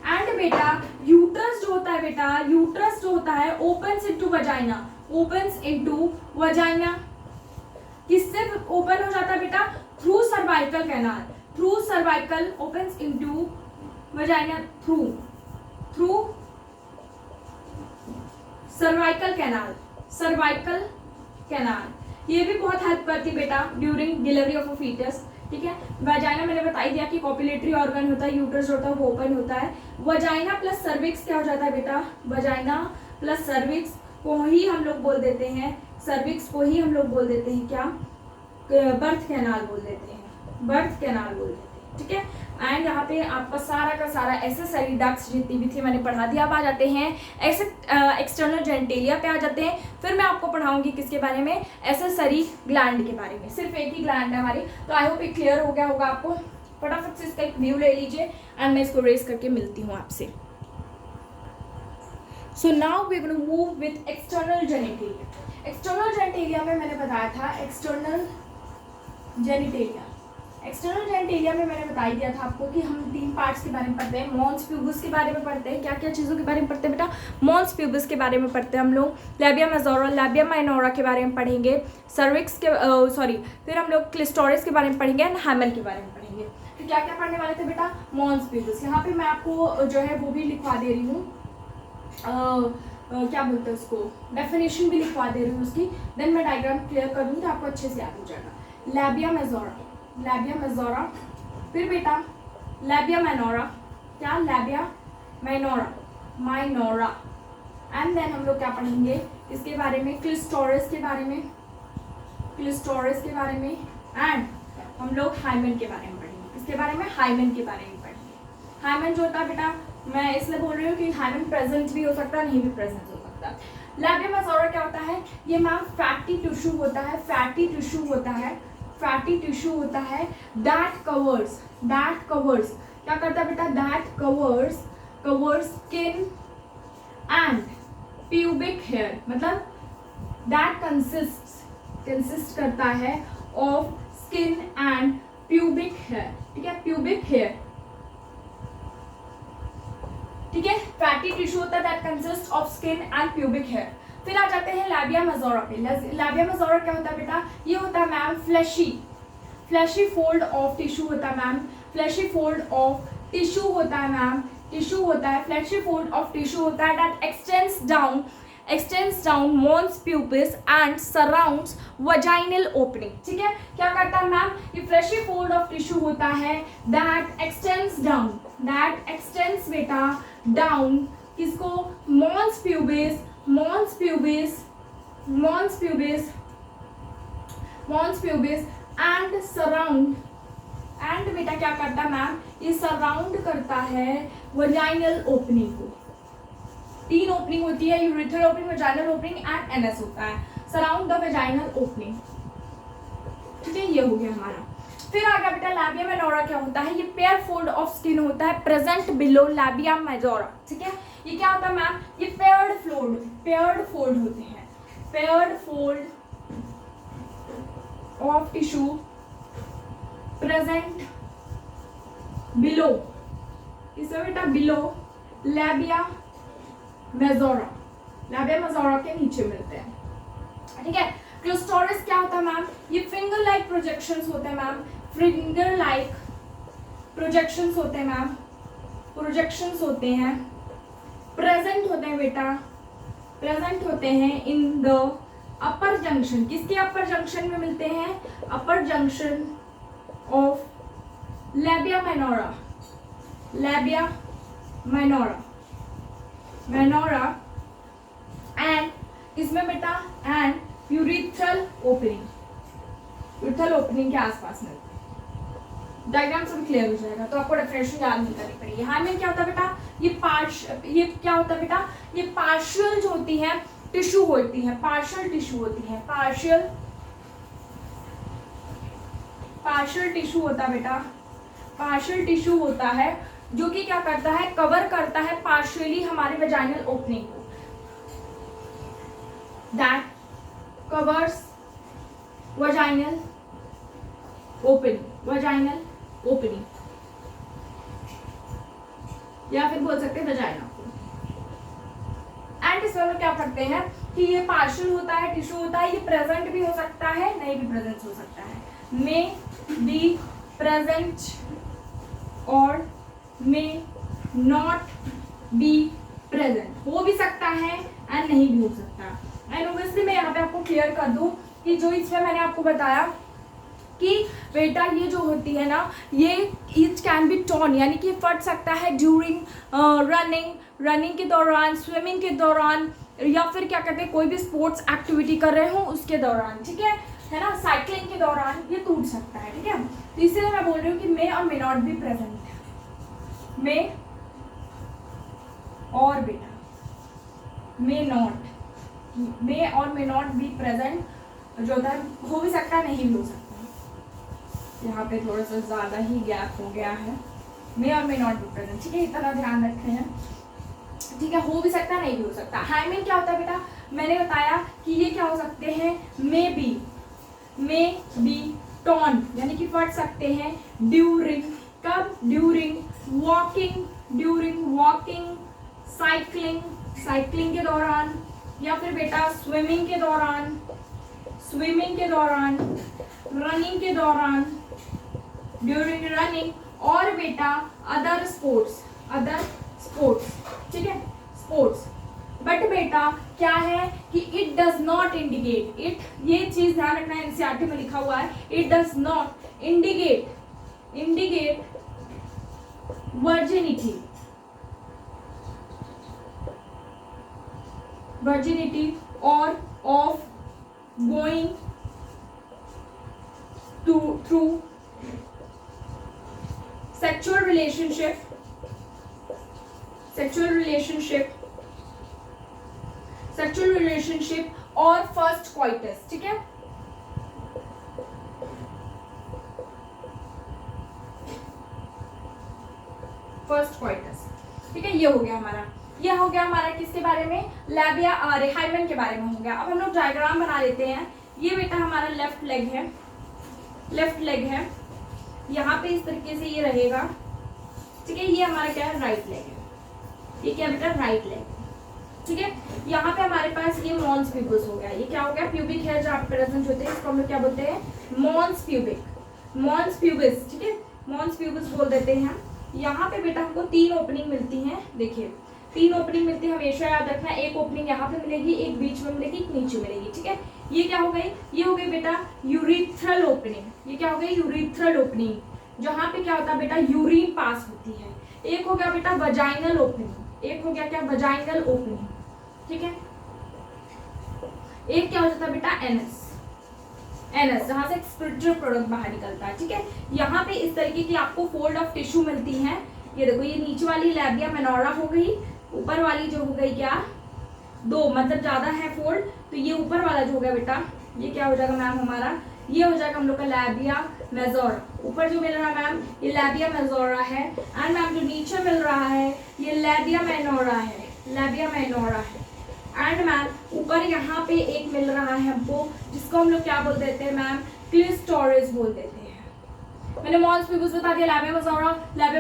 And बेटा यूट्रस जो होता है बेटा, यूट्रस जो होता है opens into vagina, opens into vagina. किससे ओपन हो जाता है बेटा, through cervical canal, through cervical opens into vagina, through, through cervical canal, cervical canal. ये भी बहुत हेल्प करती बेटा during delivery of a foetus. ठीक है, वजाइना मैंने बता ही दिया कि कॉपुलेटरी ऑर्गन होता है, यूट्रस होता है वो ओपन होता है। वजाइना प्लस सर्विक्स क्या हो जाता है बेटा, वजाइना प्लस सर्विक्स को ही हम लोग बोल देते हैं, सर्विक्स को ही हम लोग बोल देते हैं क्या, बर्थ कैनाल बोल देते हैं, बर्थ कैनाल बोल देते हैं। ठीक है, एंड यहाँ पे आपका सारा का सारा एक्सेसरी डक्ट्स जितनी भी थी मैंने पढ़ा दिया। अब आ जाते हैं ऐसे एक्सटर्नल जेनिटेलिया पे आ जाते हैं। फिर मैं आपको पढ़ाऊंगी किसके बारे में, एक्सेसरी ग्लैंड के बारे में। सिर्फ एक ही ग्लैंड है हमारी, तो आई होप ये क्लियर हो गया होगा आपको। फटाफट से इसका एक व्यू ले लीजिए एंड मैं इसको रेस करके मिलती हूँ आपसे। So now we gonna move with external genitalia. External genitalia में मैंने बताया था एक्सटर्नल जेनिटेलिया में मैंने बता दिया था आपको कि हम 3 पार्ट्स के बारे में पढ़ते हैं। मॉन्स प्यूबिस के बारे में पढ़ते हैं। क्या क्या चीज़ों के बारे में पढ़ते हैं बेटा? मॉन्स प्यूबिस के बारे में पढ़ते हैं हम लोग। लैबिया मेजोरा, लैबिया माइनोरा के बारे में पढ़ेंगे। सर्विक्स के फिर हम लोग क्लिस्टोरिस के बारे में पढ़ेंगे एंड हैमन के बारे में पढ़ेंगे। तो क्या क्या पढ़ने वाले थे बेटा? Mons pubis. यहाँ पे मैं आपको जो है वो भी लिखवा दे रही हूँ, क्या बोलते हैं उसको, डेफिनेशन भी लिखवा दे रही हूँ उसकी। देन मैं डायग्राम क्लियर कर दूँगी तो आपको अच्छे से याद हो जाएगा। लैबिया मेजोरा, फिर बेटा लैबिया माइनोरा, क्या? लैबिया माइनोरा एंड देन हम लोग क्या पढ़ेंगे इसके बारे में? क्लिस्टोरिस के बारे में एंड हम लोग हाइमेन के बारे में पढ़ेंगे। इसके बारे में हाइमेन के बारे में पढ़ेंगे। हाइमेन जो होता है बेटा, मैं इसलिए बोल रही हूँ कि हाइमेन प्रेजेंट भी हो सकता है, नहीं भी प्रेजेंट हो सकता है। लैबिया मेजोरा क्या होता है? ये मैम फैटी टिश्यू होता है, फैटी टिश्यू होता है दैट कवर्स क्या करता है बेटा? That covers skin and pubic hair, मतलब दैट कंसिस्ट करता है of skin and pubic hair. ठीक है, प्यूबिक हेयर, ठीक है। फैटी टिश्यू होता है that consist of skin and pubic hair. फिर आ जाते हैं लैबिया मेजोरा पे। लैबिया मेजोरा क्या होता है बेटा? ये होता है ma'am fleshy fold of tissue होता है ma'am, fleshy fold of tissue होता है ma'am, fleshy fold of tissue होता है that extends down mons pubis and surrounds vaginal opening। ठीक है, क्या करता है मैम? ये फ्लैशी फोल्ड ऑफ टिश्यू होता है that extends बेटा डाउन किसको? mons pubis and surround, and बेटा क्या करता है मैम? ये सराउंड करता है वजाइनल ओपनिंग को। 3 ओपनिंग होती है, urethral opening, vaginal opening and NS होता है। Surround the vaginal opening. ठीक है, ये हो गया हमारा। फिर आ गया बेटा लैबिया माइनोरा क्या होता है? ये पेयर फोल्ड ऑफ स्किन होता है प्रेजेंट बिलो लैबिया मेजोरा। ठीक है, ये क्या होता है मैम? ये पेयर्ड फोल्ड होते हैं, paired fold of tissue present below, इसमें बेटा बिलो लैबिया मेजोरा के नीचे मिलते हैं। ठीक है, क्लिस्टोरिस क्या होता है मैम? ये फिंगर लाइक प्रोजेक्शंस होते हैं मैम, प्रोजेक्शंस होते हैं, प्रेजेंट होते हैं इन द अपर जंक्शन। किसके अपर जंक्शन में मिलते हैं? Upper junction of labia minora and इसमें बेटा एंड यूरिथ्रल ओपनिंग के आसपास में। डायग्राम से भी क्लियर हो जाएगा, तो आपको डेफिनेशन याद नहीं करनी पड़ेगी। हाइमेन क्या होता है बेटा? ये क्या होता है बेटा? ये पार्शियल जो होती है टिश्यू होती है, पार्शियल टिश्यू होता है बेटा, पार्शियल टिश्यू होता है जो कि क्या करता है? कवर करता है पार्शियली हमारे वजाइनल ओपनिंग को। दैट कवर्स वजाइनल ओपनिंग, या फिर बोल सकते हैं वजाइना को। एंड इसमें हम क्या करते हैं कि ये पार्शियल होता है, टिश्यू होता है, ये प्रेजेंट भी हो सकता है, नहीं भी प्रेजेंट हो सकता है। मे बी प्रेजेंट और मे नॉट बी प्रेजेंट, हो भी सकता है एंड नहीं भी हो सकता। एंड ओब्वियसली मैं यहाँ पे आपको क्लियर कर दूं कि जो इसमें मैंने आपको बताया कि बेटा ये जो होती है ना, ये इट कैन बी टॉर्न, यानी कि फट सकता है ड्यूरिंग रनिंग के दौरान, स्विमिंग के दौरान, या फिर क्या कहते हैं कोई भी स्पोर्ट्स एक्टिविटी कर रहे हो उसके दौरान। ठीक है ना, साइकिलिंग के दौरान ये टूट सकता है। ठीक है, तो इसलिए मैं बोल रही हूँ कि मे और मे नॉट बी प्रेजेंट, मे और बेटा मे और मे नॉट बी प्रेजेंट, जो होता है हो भी सकता है, नहीं भी हो सकता। यहाँ पे थोड़ा सा ज़्यादा ही गैप हो गया है, मे और मे नॉट बी प्रेजेंट। ठीक है, इतना ध्यान रखते हैं। ठीक है, हो भी सकता है, नहीं भी हो सकता। हाइमेन क्या होता है बेटा, मैंने बताया कि ये क्या हो सकते हैं, मे बी टॉन, यानी कि पढ़ सकते हैं ड्यूरिंग, कब, ड्यूरिंग वॉकिंग, साइकिलिंग के दौरान, या फिर बेटा स्विमिंग के दौरान, रनिंग के दौरान, ड्यूरिंग रनिंग, और बेटा अदर स्पोर्ट्स, ठीक है, स्पोर्ट्स। बट बेटा क्या है कि इट डज नॉट इंडिकेट, ये चीज ध्यान रखना है, एनसीईआरटी में लिखा हुआ है, it does not indicate virginity और of going through sexual relationship और फर्स्ट क्वाइटस, ठीक है। फर्स्ट क्वाइटस, ठीक है, ये हो गया हमारा किसके बारे में, लैबिया हाइमेन के बारे में हो गया। अब हम लोग डायग्राम बना लेते हैं। ये बेटा हमारा लेफ्ट लेग है, यहाँ पे इस तरीके से ये रहेगा, ठीक है। ये हमारा क्या है, राइट लेग है, ये क्या बेटा, राइट लेग, ठीक है। यहाँ पे हमारे पास ये मॉन्स प्यूबिस हो गया, ये क्या हो गया, प्यूबिक हेयर जहाँ पे प्रेजेंट होते हैं, इसको हम लोग क्या बोलते हैं, मॉन्स प्यूबिस, ठीक है, मॉन्स प्यूबिस बोल देते हैं। यहाँ पे बेटा हमको 3 ओपनिंग मिलती हैं, देखिए 3 ओपनिंग मिलती है, हमेशा याद रखना, एक ओपनिंग यहाँ पे मिलेगी, एक बीच में मिलेगी, एक नीचे मिलेगी, ठीक है। ये क्या हो गई, ये हो गई बेटा यूरिथ्रल ओपनिंग, ये क्या हो गई, यूरिथ्रल ओपनिंग, जहाँ पे क्या होता है बेटा, यूरिन पास होती है। एक हो गया बेटा वजाइनल ओपनिंग, एक हो गया क्या, वजाइनल ओपनिंग, ठीक है। एक क्या हो जाता है बेटा, एनस, जहां से एक्सक्रीटरी प्रोडक्ट बाहर निकलता है, ठीक है। यहाँ पे इस तरीके की आपको फोल्ड ऑफ टिश्यू मिलती है, ये देखो, ये नीचे वाली लैबिया मेनोरा हो गई, ऊपर वाली जो हो गई क्या, 2, मतलब ज्यादा है फोल्ड, तो ये ऊपर वाला जो हो गया बेटा, ये क्या हो जाएगा मैम हमारा, ये हो जाएगा हम लोग का लैबिया मेजोरा। ऊपर जो मिल रहा है मैम, ये लैबिया मेजोरा है, एंड मैम जो नीचे मिल रहा है, ये लैबिया मेनोरा है, एंड मैम ऊपर यहाँ पे एक मिल रहा है हमको, जिसको हम लोग क्या बोल देते हैं मैम, क्लिस्टोरिस बोल देते हैं। मैंने मॉन्स प्यूबिस बता दिया, लैबिया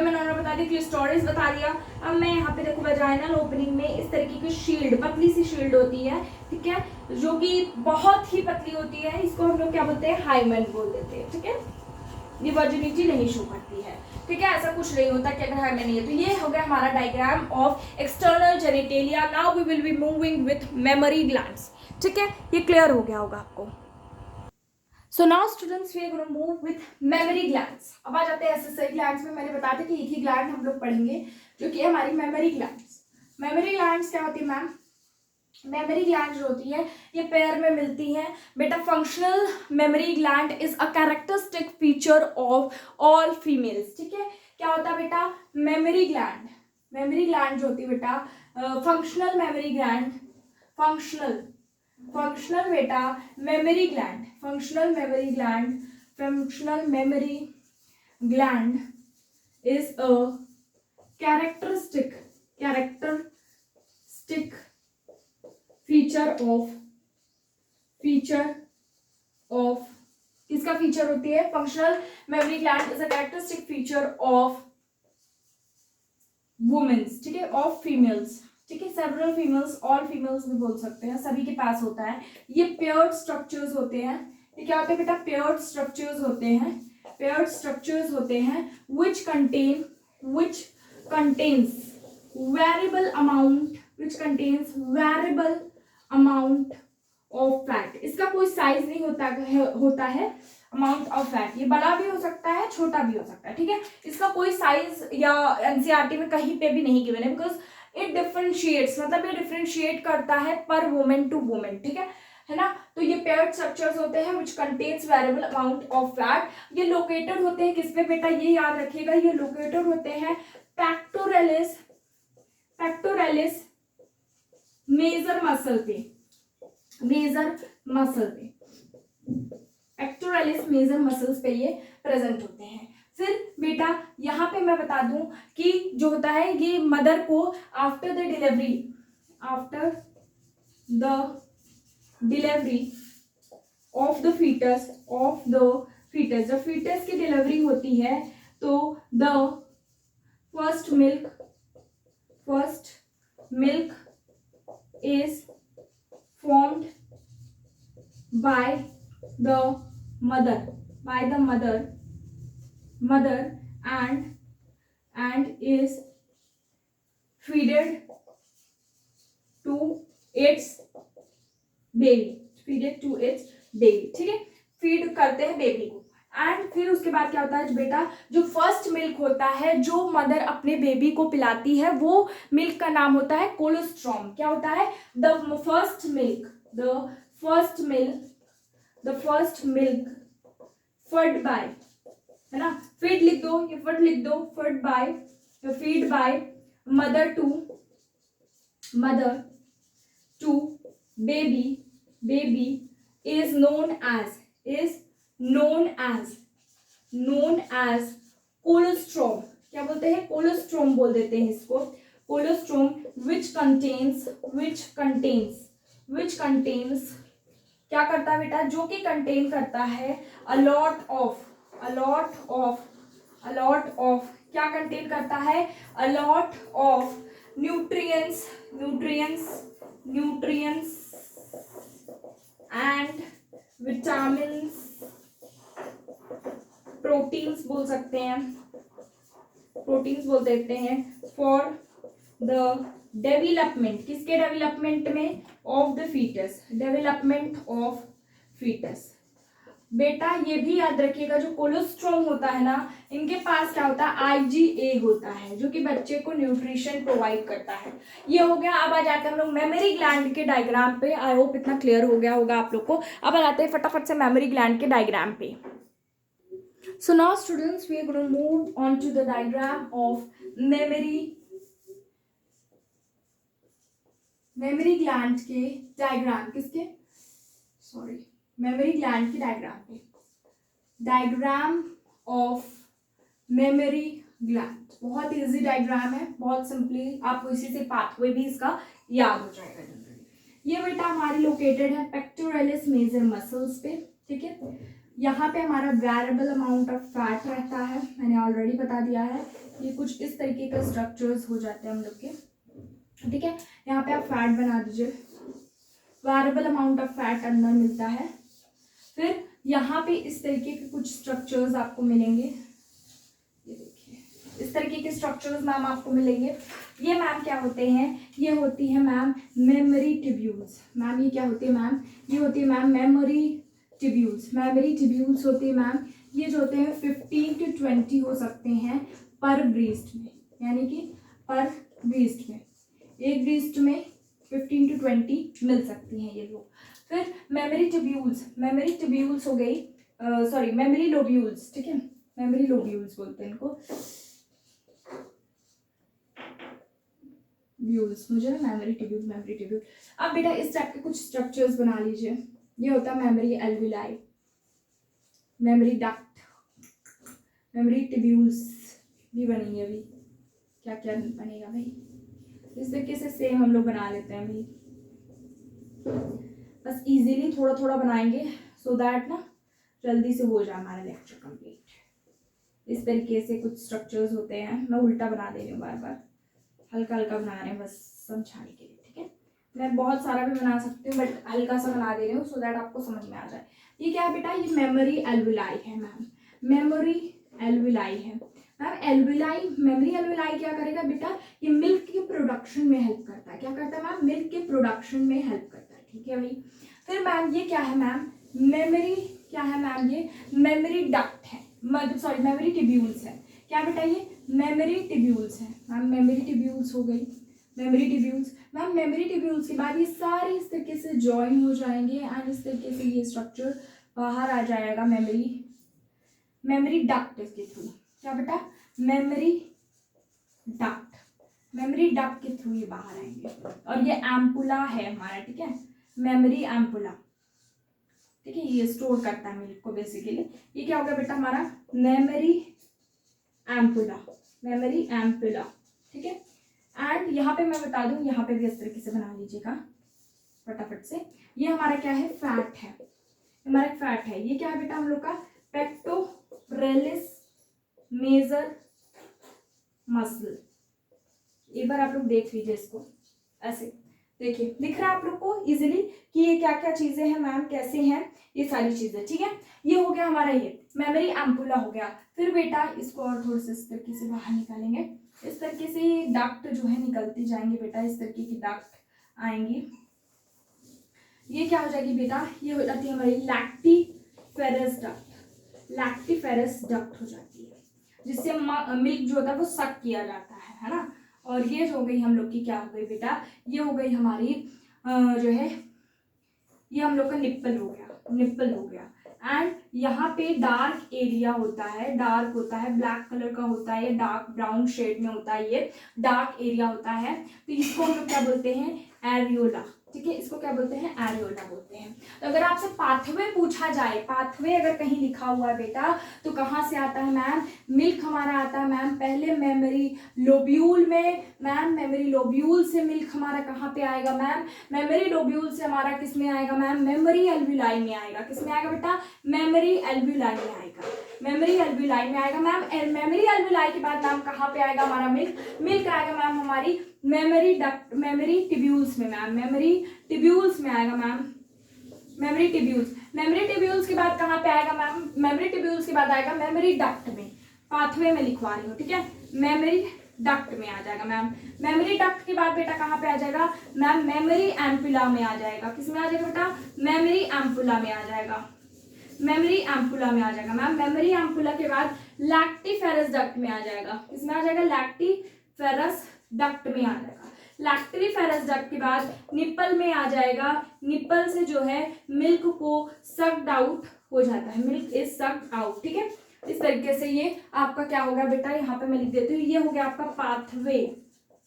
मेनोरा बता दिया, क्लिस्टोरिस बता दिया। अब मैं यहाँ पे देखो, वजाइनल ओपनिंग में इस तरीके की शील्ड, पतली सी शील्ड होती है, ठीक है, जो कि बहुत ही पतली होती है, इसको हम लोग क्या बोलते हैं, हाइमेन बोल देते हैं, ठीक है। ये वर्जिनिटी नहीं शो करती है, ठीक है, ऐसा कुछ नहीं होता कि अगर हाइमेन नहीं है। तो ये हो गया हमारा diagram of external genitalia. Now we will be moving with mammary glands, ठीक है, ये क्लियर हो गया होगा आपको। So now students we are going to move with mammary glands. अब आ जाते हैं एक्सेसरी ग्लैंड्स में। मैंने बताया था कि एक ही ग्लैंड हम लोग पढ़ेंगे, जो कि हमारी मेमोरी ग्लैंड्स क्या होती है मैम, मेमोरी ग्लैंड जो होती है ये पेयर में मिलती है बेटा। Functional mammary gland is a characteristic feature of all females, ठीक है। क्या होता है बेटा, मेमोरी ग्लैंड जो होती है बेटा, फंक्शनल मेमोरी ग्लैंड, फंक्शनल बेटा mammary gland is a characteristic feature of किसका फीचर होती है, functional mammary gland is a characteristic feature of womens, ठीक है, ऑफ फीमेल्स, ठीक है। सेवरल फीमेल्स, ऑल फीमेल्स भी बोल सकते हैं, सभी के पास होता है। ये पेयर्ड स्ट्रक्चर्स होते हैं, ये क्या होते हैं बेटा, पेयर्ड स्ट्रक्चर्स होते हैं which contains variable amount of fat। इसका कोई साइज नहीं होता है अमाउंट ऑफ फैट, ये बड़ा भी हो सकता है, छोटा भी हो सकता है, ठीक है। इसका कोई साइज या एनसीईआरटी में कहीं पे भी नहीं गिवन है, बिकॉज इट डिफरेंशिएट्स, मतलब ये डिफरेंशिएट करता है पर वुमेन टू वुमेन, ठीक है ना। तो ये पेयर्ड स्ट्रक्चर्स होते हैं which contains variable amount of fat। ये लोकेटेड होते हैं किस पे बेटा, ये याद रखिएगा, ये लोकेटेड होते हैं पेक्टोरलिस मेजर मसल पे, पेक्टोरलिस मेजर मसल्स पे ये प्रेजेंट होते हैं। फिर बेटा यहाँ पे मैं बता दूं कि जो होता है ये मदर को after the delivery of the fetus जब फीटस की डिलीवरी होती है तो the first milk is formed by the mother and is feeded to its baby ठीक है, फीड करते हैं बेबी को। एंड फिर उसके बाद क्या होता है बेटा, जो फर्स्ट मिल्क होता है जो मदर अपने बेबी को पिलाती है वो मिल्क का नाम होता है कोलोस्ट्रॉम। क्या होता है, the first milk fed by, है ना, फीड लिख दो, ये फड लिख दो, feed by mother to baby is known as colostrum। क्या बोलते हैं, कोलोस्ट्रोम बोल देते हैं इसको, कोलोस्ट्रोम which contains क्या करता है बेटा, जो कि कंटेन करता है a lot of क्या कंटेन करता है, a lot of nutrients and vitamins, proteins बोल सकते हैं, प्रोटीन्स बोल देते हैं फॉर द डेवलपमेंट, किसके डेवलपमेंट में, of the fetus, development of fetus. बेटा ये भी याद रखिएगा जो कोलोस्ट्रॉम होता है ना, इनके पास क्या होता है, IgA होता है जो कि बच्चे को न्यूट्रिशन प्रोवाइड करता है। ये हो गया। अब आ जाते हैं हम लोग मेमोरी ग्लैंड के डायग्राम पे। आई होप इतना क्लियर हो गया होगा आप लोग को। अब आ जाते हैं फटाफट से मेमोरी ग्लैंड के डायग्राम पे। So now students we are going to move on to the diagram of mammary gland के डायग्राम, किसके, सॉरी, मेमोरी ग्लैंड की डायग्राम पे, डायग्राम ऑफ मेमोरी ग्लैंड। बहुत इजी डायग्राम है, बहुत सिंपली आपको इसी से पाथवे भी इसका याद हो जाएगा जनरली। ये बेटा हमारी लोकेटेड है पेक्टोरलिस मेजर मसल्स पे, ठीक है। यहाँ पे हमारा वेरिएबल अमाउंट ऑफ फैट रहता है, मैंने ऑलरेडी बता दिया है। ये कुछ इस तरीके का स्ट्रक्चर्स हो जाते हैं हम लोग के, ठीक है। यहाँ पे आप फैट बना दीजिए, वेरिएबल अमाउंट ऑफ फैट अंदर मिलता है। फिर यहाँ पे इस तरीके के कुछ स्ट्रक्चर्स आपको मिलेंगे, ये देखिए इस तरीके के स्ट्रक्चर्स मैम आपको मिलेंगे। ये मैम क्या होते हैं, ये होती है मैम मेमोरी ट्यूब्यूल्स। मैम ये क्या होती है मैम, ये होती है मैम मेमोरी ट्यूब्यूल्स होती है मैम। ये जो होते हैं 15 to 20 हो सकते हैं पर ब्रीस्ट में, यानी कि पर ब्रीस्ट में, एक ब्रीस्ट में 15 to 20 मिल सकती हैं ये लोग। फिर मेमोरी ट्यूब्यूल्स हो गई, सॉरी मेमोरी लोब्यूल्स, ठीक है, मेमोरी लोब्यूल्स बोलते हैं इनको, ब्यूल्स, मुझे ना मेमोरी ट्यूब्यूल। अब बेटा इस टाइप के कुछ स्ट्रक्चर्स बना लीजिए। ये होता है memory alveoli, memory duct, mammary tubules भी बनेंगे। अभी क्या क्या बनेगा भाई, इस तरीके से सेम हम लोग बना लेते हैं भाई, बस इजीली थोड़ा थोड़ा बनाएंगे सो दैट ना जल्दी से हो जाए हमारा लेक्चर कंप्लीट। इस तरीके से कुछ स्ट्रक्चर्स होते हैं, मैं उल्टा बना दे रही हूँ बार बार, हल्का हल्का बना रहे हैं बस समझाने के लिए, ठीक है। मैं बहुत सारा भी बना सकती हूँ बट हल्का सा बना दे रही हूँ सो दैट आपको समझ में आ जाए। ये क्या है बेटा, ये मेमोरी एल्विलाई है मैम, मेमोरी एल्विलाई है मैम। एल्विलाई, मेमोरी एल्विलाई क्या करेगा बेटा, ये मिल्क के प्रोडक्शन में हेल्प करता है। क्या करता है मैम, मिल्क के प्रोडक्शन में हेल्प करता है, ठीक है भाई। फिर मैम ये क्या है मैम, मेमोरी क्या है मैम, ये मेमोरी डक्ट है, मतलब सॉरी मेमोरी ट्यूब्यूल्स है। क्या बेटा, ये मेमोरी ट्यूब्यूल्स है मैम, मेमोरी ट्यूब्यूल्स हो गई, mammary tubules ma'am. Mammary tubules के बाद ये सारे इस तरीके से ज्वाइन हो जाएंगे एंड इस तरीके से ये स्ट्रक्चर बाहर आ जाएगा मेमोरी डक्ट के थ्रू। क्या बेटा, मेमोरी डक्ट के थ्रू ये बाहर आएंगे। और ये एम्पुला है हमारा, ठीक है, मेमोरी एम्पुला, ठीक है, ये स्टोर करता है मिल्क को बेसिकली। ये क्या होगा बेटा हमारा मेमोरी एम्पुला, मेमोरी एम्पुला, ठीक है। एंड यहाँ पे मैं बता दूं, यहाँ पे भी इस तरीके से बना लीजिएगा फटाफट से। ये हमारा क्या है, फैट है, हमारा फैट है। ये क्या है बेटा हम लोग का, पेक्टोरेलिस मेजर मसल। एक बार आप लोग देख लीजिए इसको, ऐसे देखिए दिख रहा है आप लोग को इजीली कि ये क्या क्या चीजें हैं मैम, कैसे हैं ये सारी चीजें, ठीक है। ये हो गया हमारा, ये मेमोरी एम्पुला हो गया। फिर बेटा इसको और थोड़ा सा इस तरीके से बाहर निकालेंगे, इस तरीके से डक्ट जो है निकलते जाएंगे बेटा, इस तरीके की डक्ट आएंगी। ये क्या हो जाएगी बेटा, ये हो जाती है हमारी लैक्टिफेरस डक्ट, लैक्टिफेरस डक्ट हो जाती है, जिससे मिल्क जो होता है वो सक किया जाता है ना। और ये जो हो गई हम लोग की क्या हो गई बेटा, ये हो गई हमारी जो है, ये हम लोग का निप्पल हो गया, निप्पल हो गया। एंड यहाँ पे डार्क एरिया होता है, डार्क होता है, ब्लैक कलर का होता है, ये डार्क ब्राउन शेड में होता है, ये डार्क एरिया होता है, तो इसको हम लोग क्या बोलते हैं, एरियोला, ठीक है। इसको क्या बोलते हैं, एरियोला बोलते हैं। तो अगर आपसे पाथवे पूछा जाए, पाथवे अगर कहीं लिखा हुआ है बेटा, तो कहाँ से आता है मैम, मिल्क हमारा आता है मैम पहले मेमोरी लोब्यूल में, मैम मेमोरी लोब्यूल से मिल्क हमारा कहाँ पे आएगा मैम, मेमोरी लोब्यूल से हमारा किस में आएगा मैम, मेमोरी एल्व्यूलाई में आएगा। किस में आएगा बेटा, मेमोरी एल्व्यूलाई में आएगा, मेमोरी एल्व्यूलाई में आएगा मैम। मेमोरी एल्व्यूलाई के बाद मैम कहाँ पे आएगा हमारा मिल्क, मिल्क आएगा मैम हमारी मेमोरी डक्ट, मेमोरी टिब्यूल्स में मैम, मेमोरी टिब्यूल्स में आएगा ma'am, memory tubules. Memory tubules के बाद कहाँ पे आएगा मैम, मेमोरी टिब्यूल्स के बाद आएगा मेमोरी डक्ट में, पाथवे में लिखवा रही हूँ, ठीक है, मेमोरी डक्ट में आ जाएगा मैम। मेमोरी डक्ट के बाद बेटा कहाँ पे आ जाएगा मैम, मेमोरी एम्पुला में आ जाएगा। किस में आ जाएगा बेटा, मेमोरी एम्पुला में आ जाएगा, मेमोरी एम्पुला में आ जाएगा मैम। मेमोरी एम्पुला के बाद लैक्टिफेरस डक्ट में आ जाएगा। किसमें आ जाएगा, लैक्टिफेरस डक्ट में आ जाएगा। लैक्टिफेरस डक्ट के बाद निप्पल में आ जाएगा, निप्पल से जो है मिल्क को सक्ड आउट हो जाता है, मिल्क इज सक्ड आउट, ठीक है। इस तरीके से ये आपका क्या होगा बेटा, यहाँ पे मैं लिख देती हूँ, ये हो गया आपका पाथवे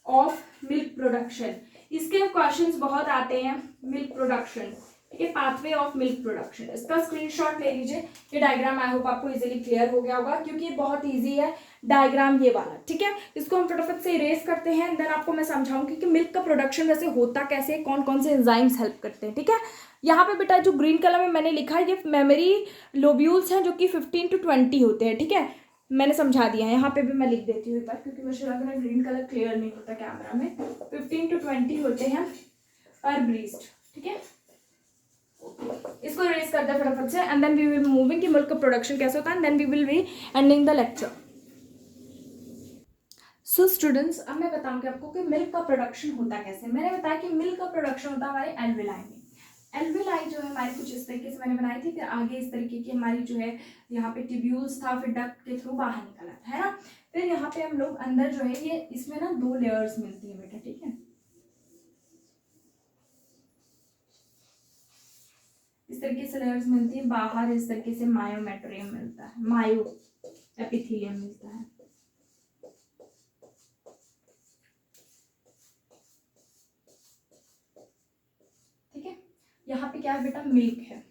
ऑफ मिल्क प्रोडक्शन। इसके क्वेश्चंस बहुत आते हैं, मिल्क प्रोडक्शन, ठीक है, पाथवे ऑफ मिल्क प्रोडक्शन। इसका स्क्रीनशॉट ले लीजिए। ये डायग्राम आई होप आपको इजीली क्लियर हो गया होगा, क्योंकि ये बहुत इजी है डायग्राम ये वाला, ठीक है। इसको हम फटाफट से इरेज करते हैं, देन आपको मैं समझाऊंगी कि मिल्क का प्रोडक्शन वैसे होता कैसे, कौन कौन से एंजाइम्स हेल्प करते हैं, ठीक है। यहाँ पे बेटा जो ग्रीन कलर में मैंने लिखा है, ये मेमोरी लोब्यूल्स हैं जो कि 15 to 20 होते हैं, ठीक है, मैंने समझा दिया है। यहाँ पे भी मैं लिख देती हूँ एक बार, क्योंकि मुझे लग रहा है ग्रीन कलर क्लियर नहीं होता कैमरा में। 15 to 20 होते हैं पर ब्रीस्ट, ठीक है। इसको रेस करते हैं फटाफट से, and then we will moving कि मिल्क का प्रोडक्शन कैसे होता है, and then we will be ending the lecture. So students, अब मैं बताऊंगी आपको कि मिल्क का प्रोडक्शन होता कैसे। मैंने बताया कि मिल्क का प्रोडक्शन होता है हमारे एल्वेलाई में। एल्वेलाई जो है हमारी कुछ इस तरीके से मैंने बनाई थी, फिर आगे इस तरीके की हमारी जो है यहाँ पे टिब्यूल्स था, फिर डक्ट के थ्रू बाहर निकला था, है ना। फिर यहाँ पे हम लोग अंदर जो है ये इसमें ना 2 लेयर्स मिलती है बेटा, ठीक है। इस तरीके से लेयर्स मिलती है, बाहर इस तरीके से मायोमेट्रियम मिलता है, मायो एपिथेलियम मिलता है, ठीक है। यहाँ पे क्या है बेटा, मिल्क है,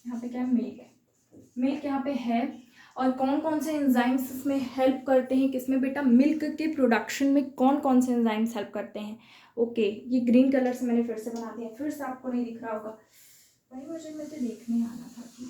यहाँ पे क्या है, मिल्क है, मिल्क यहाँ पे है। और कौन कौन से एंजाइम्स इसमें हेल्प करते हैं, किसमें बेटा, मिल्क के प्रोडक्शन में कौन कौन से एंजाइम्स हेल्प करते हैं। ओके, ये ग्रीन कलर से मैंने फिर से बना दिया, फिर से आपको नहीं दिख रहा होगा, वही मुझे देखने आना था कि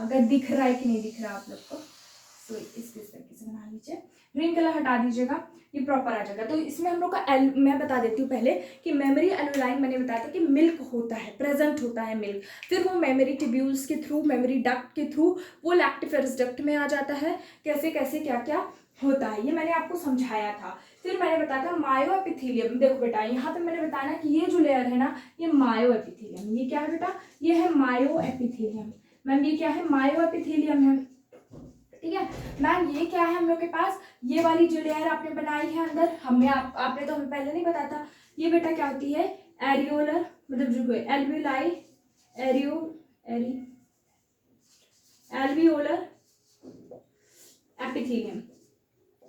अगर दिख रहा है कि नहीं दिख रहा आप लोग को, तो इस तरीके से बना लीजिए। ग्रीन कलर हटा दीजिएगा, ये प्रॉपर आ जाएगा। तो इसमें हम लोग का मैं बता देती हूँ पहले कि मेमोरी एल्वेलाई मैंने बताया था कि मिल्क होता है, प्रेजेंट होता है मिल्क, फिर वो मेमोरी टिब्यूल्स के थ्रू, मेमोरी डक्ट के थ्रू वो लैक्टिफेरस डक्ट में आ जाता है। कैसे कैसे क्या क्या होता है ये मैंने आपको समझाया था। फिर मैंने बताया था मायो एपिथेलियम। देखो बेटा, यहाँ पे मैंने बताया ना कि ये जो लेयर है ना, ये मायो एपिथेलियम, ये क्या है बेटा, ये है मायो एपिथेलियम। मैम ये क्या है, मायो एपिथेलियम है, ठीक है। मैम ये क्या है हम लोग के पास, ये वाली जो लेयर आपने बनाई है अंदर, आपने तो हमें पहले नहीं बताया था, ये बेटा क्या होती है, एरियोलर, मतलब जो एल्विलाई, एल्वियोलर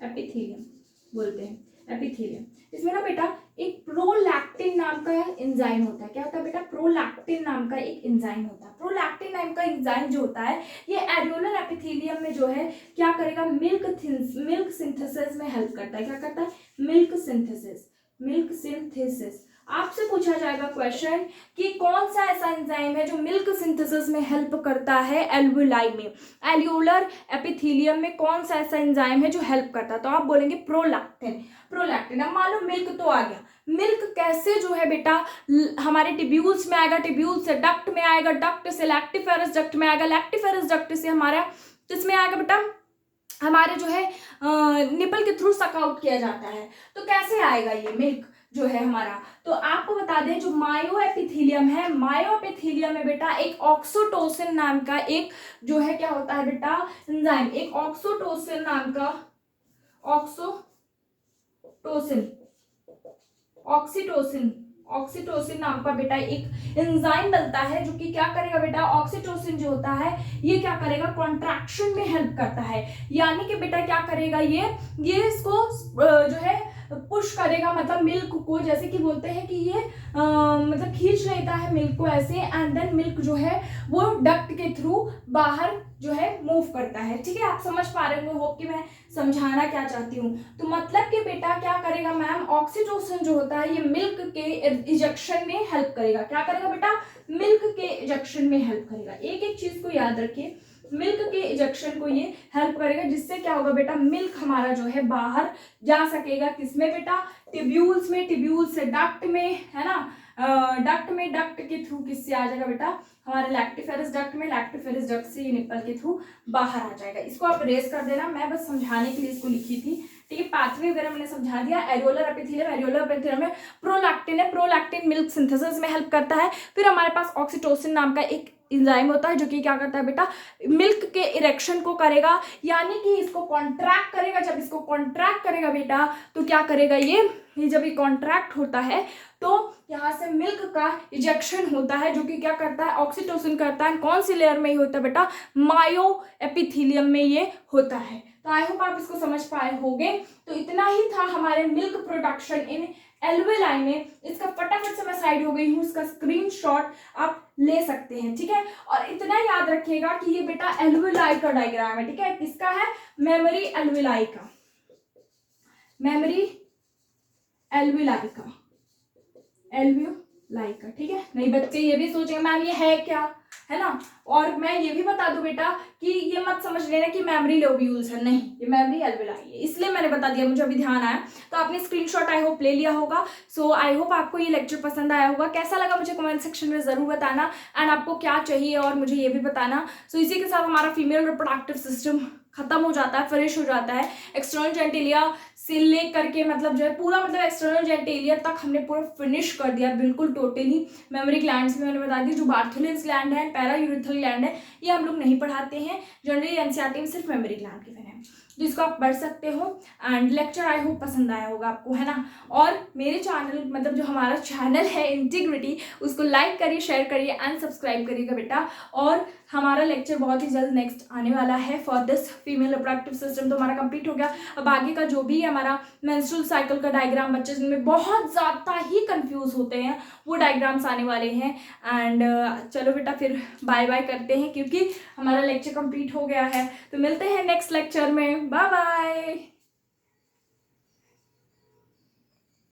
एपिथेलियम बोलते हैं, एपिथेलियम, इसमें ना बेटा एक प्रोलैक्टिन नाम का एंजाइम होता है। क्या होता है बेटा? प्रोलैक्टिन नाम का एक एंजाइम होता है। प्रोलैक्टिन नाम का एंजाइम जो होता है ये एल्वियोलर एपिथेलियम में जो है क्या करेगा? मिल्क सिंथेसिस में हेल्प करता है। क्या करता है? Milk synthesis. आपसे पूछा जाएगा क्वेश्चन कि कौन सा ऐसा एंजाइम है जो मिल्क सिंथेसिस में हेल्प करता है एल्वियोलाई में, एल्वियोलर एपिथेलियम में कौन सा ऐसा एंजाइम है जो हेल्प करता है? तो आप बोलेंगे प्रोलैक्टिन। अब मान लो मिल्क तो आ गया, मिल्क कैसे जो है बेटा हमारे टिब्यूल्स में आएगा, टिब्यूल से डक्ट में आएगा, डक्ट से लैक्टिफेरस डक्ट में आएगा, लैक्टिफेरस डक्ट से हमारा किसमें आएगा बेटा? हमारे जो है निपल के थ्रू सक आउट किया जाता है। तो कैसे आएगा ये मिल्क जो है हमारा? तो आपको बता दें जो मायो एपिथेलियम है, मायो एपिथेलियम में बेटा एक ऑक्सीटोसिन नाम का एक जो है क्या होता है बेटा? एंजाइम, एक ऑक्सीटोसिन नाम का ऑक्सीटोसिन नाम का बेटा एक एंजाइम बनता है जो कि क्या करेगा बेटा? ऑक्सीटोसिन जो होता है ये क्या करेगा? कॉन्ट्रैक्शन में हेल्प करता है। यानी कि बेटा क्या करेगा ये इसको जो है पुश करेगा, मतलब मिल्क को, जैसे कि बोलते हैं कि ये मतलब खींच लेता है मिल्क को ऐसे, एंड देन मिल्क जो है वो डक्ट के थ्रू बाहर जो है मूव करता है। ठीक है, आप समझ पा रहे हो? होप कि मैं समझाना क्या चाहती हूँ। तो मतलब कि बेटा क्या करेगा मैम? ऑक्सीटोसिन जो होता है ये मिल्क के इजेक्शन में हेल्प करेगा। क्या करेगा बेटा? मिल्क के इजेक्शन में हेल्प करेगा। एक एक चीज को याद रखिए, मिल्क के इजेक्शन को ये हेल्प करेगा, जिससे क्या होगा बेटा? मिल्क हमारा जो है बाहर जा सकेगा। किसमें बेटा? टिब्यूल्स में, टिब्यूल से डक्ट में, है ना, डक्ट में, डक्ट के थ्रू किससे आ जाएगा बेटा? हमारे लैक्टिफेरस डक्ट में, लैक्टिफेरस डक्ट से ये निपल के थ्रू बाहर आ जाएगा। इसको आप रेस कर देना, मैं बस समझाने के लिए इसको लिखी थी। ठीक है, पाथवे वगैरह मैंने समझा दिया। एल्वियोलर एपिथेलियम में प्रोलैक्टिन है, प्रोलैक्टिन मिल्क सिंथेसिस में हेल्प करता है। फिर हमारे पास ऑक्सीटोसिन नाम का एक एंजाइम होता है जो कि क्या करता है बेटा? मिल्क के इरेक्शन को करेगा, यानी कि इसको कॉन्ट्रैक्ट करेगा। जब इसको कॉन्ट्रैक्ट करेगा बेटा तो क्या करेगा ये जब ये कॉन्ट्रैक्ट होता है तो यहाँ से मिल्क का इजेक्शन होता है, जो कि क्या करता है? ऑक्सीटोसिन करता है। कौन सी लेयर में ही होता है बेटा? मायो एपिथेलियम में ये होता है। तो आई होप आप इसको समझ पाए होंगे। तो इतना ही था हमारे मिल्क प्रोडक्शन इन एल्वियोलाई में। इसका फटाफट से मैं साइड हो गई हूँ, इसका स्क्रीनशॉट आप ले सकते हैं। ठीक है, और इतना याद रखिएगा कि ये बेटा एल्वियोलाई का डायग्राम है। ठीक है, किसका है? मेमोरी एल्वियोलाई का, मेमोरी एल्वियोलाई का। ठीक है, नहीं बच्चे ये भी सोचेंगे मैम ये है क्या, है ना। और मैं ये भी बता दूं बेटा कि ये मत समझ लेना कि मेमोरी लोब्यूल्स है, नहीं, ये मेमोरी एल्वियोलाई है, इसलिए मैंने बता दिया, मुझे अभी ध्यान आया। तो आपने स्क्रीनशॉट आई होप ले लिया होगा। सो आई होप आपको ये लेक्चर पसंद आया होगा। कैसा लगा मुझे कमेंट सेक्शन में जरूर बताना, एंड आपको क्या चाहिए और मुझे ये भी बताना। सो इसी के साथ हमारा फीमेल रिप्रोडक्टिव सिस्टम खत्म हो जाता है, फिनिश हो जाता है। एक्सटर्नल जेनिटेलिया से ले करके मतलब जो है पूरा मतलब एक्सटर्नल जेनिटेलिया तक हमने पूरा फिनिश कर दिया बिल्कुल टोटली। मेमोरी ग्लैंड्स में मैंने बता दी, जो बार्थोलिन्स ग्लैंड है, पैरायूरेथ्रल ग्लैंड है, ये हम लोग नहीं पढ़ाते हैं जनरली। एनसीईआरटी में सिर्फ मेमोरी ग्लैंड गिवन है, जिसको आप पढ़ सकते हो। एंड लेक्चर आई होप पसंद आया होगा आपको, है ना। और मेरे चैनल मतलब जो हमारा चैनल है इंटीग्रिटी, उसको लाइक करिए, शेयर करिए एंड सब्सक्राइब करिएगा बेटा। और हमारा लेक्चर बहुत ही जल्द नेक्स्ट आने वाला है for this female reproductive system. तो हमारा कंप्लीट हो गया। अब आगे का जो भी हमारा मेंस्ट्रुअल साइकिल का डायग्राम, बच्चे जिनमें बहुत ज़्यादा ही कंफ्यूज होते हैं, वो डायग्राम्स आने वाले हैं। एंड चलो बेटा फिर बाय बाय करते हैं, क्योंकि हमारा लेक्चर कंप्लीट हो गया है। तो मिलते हैं नेक्स्ट लेक्चर में, बाय बाय।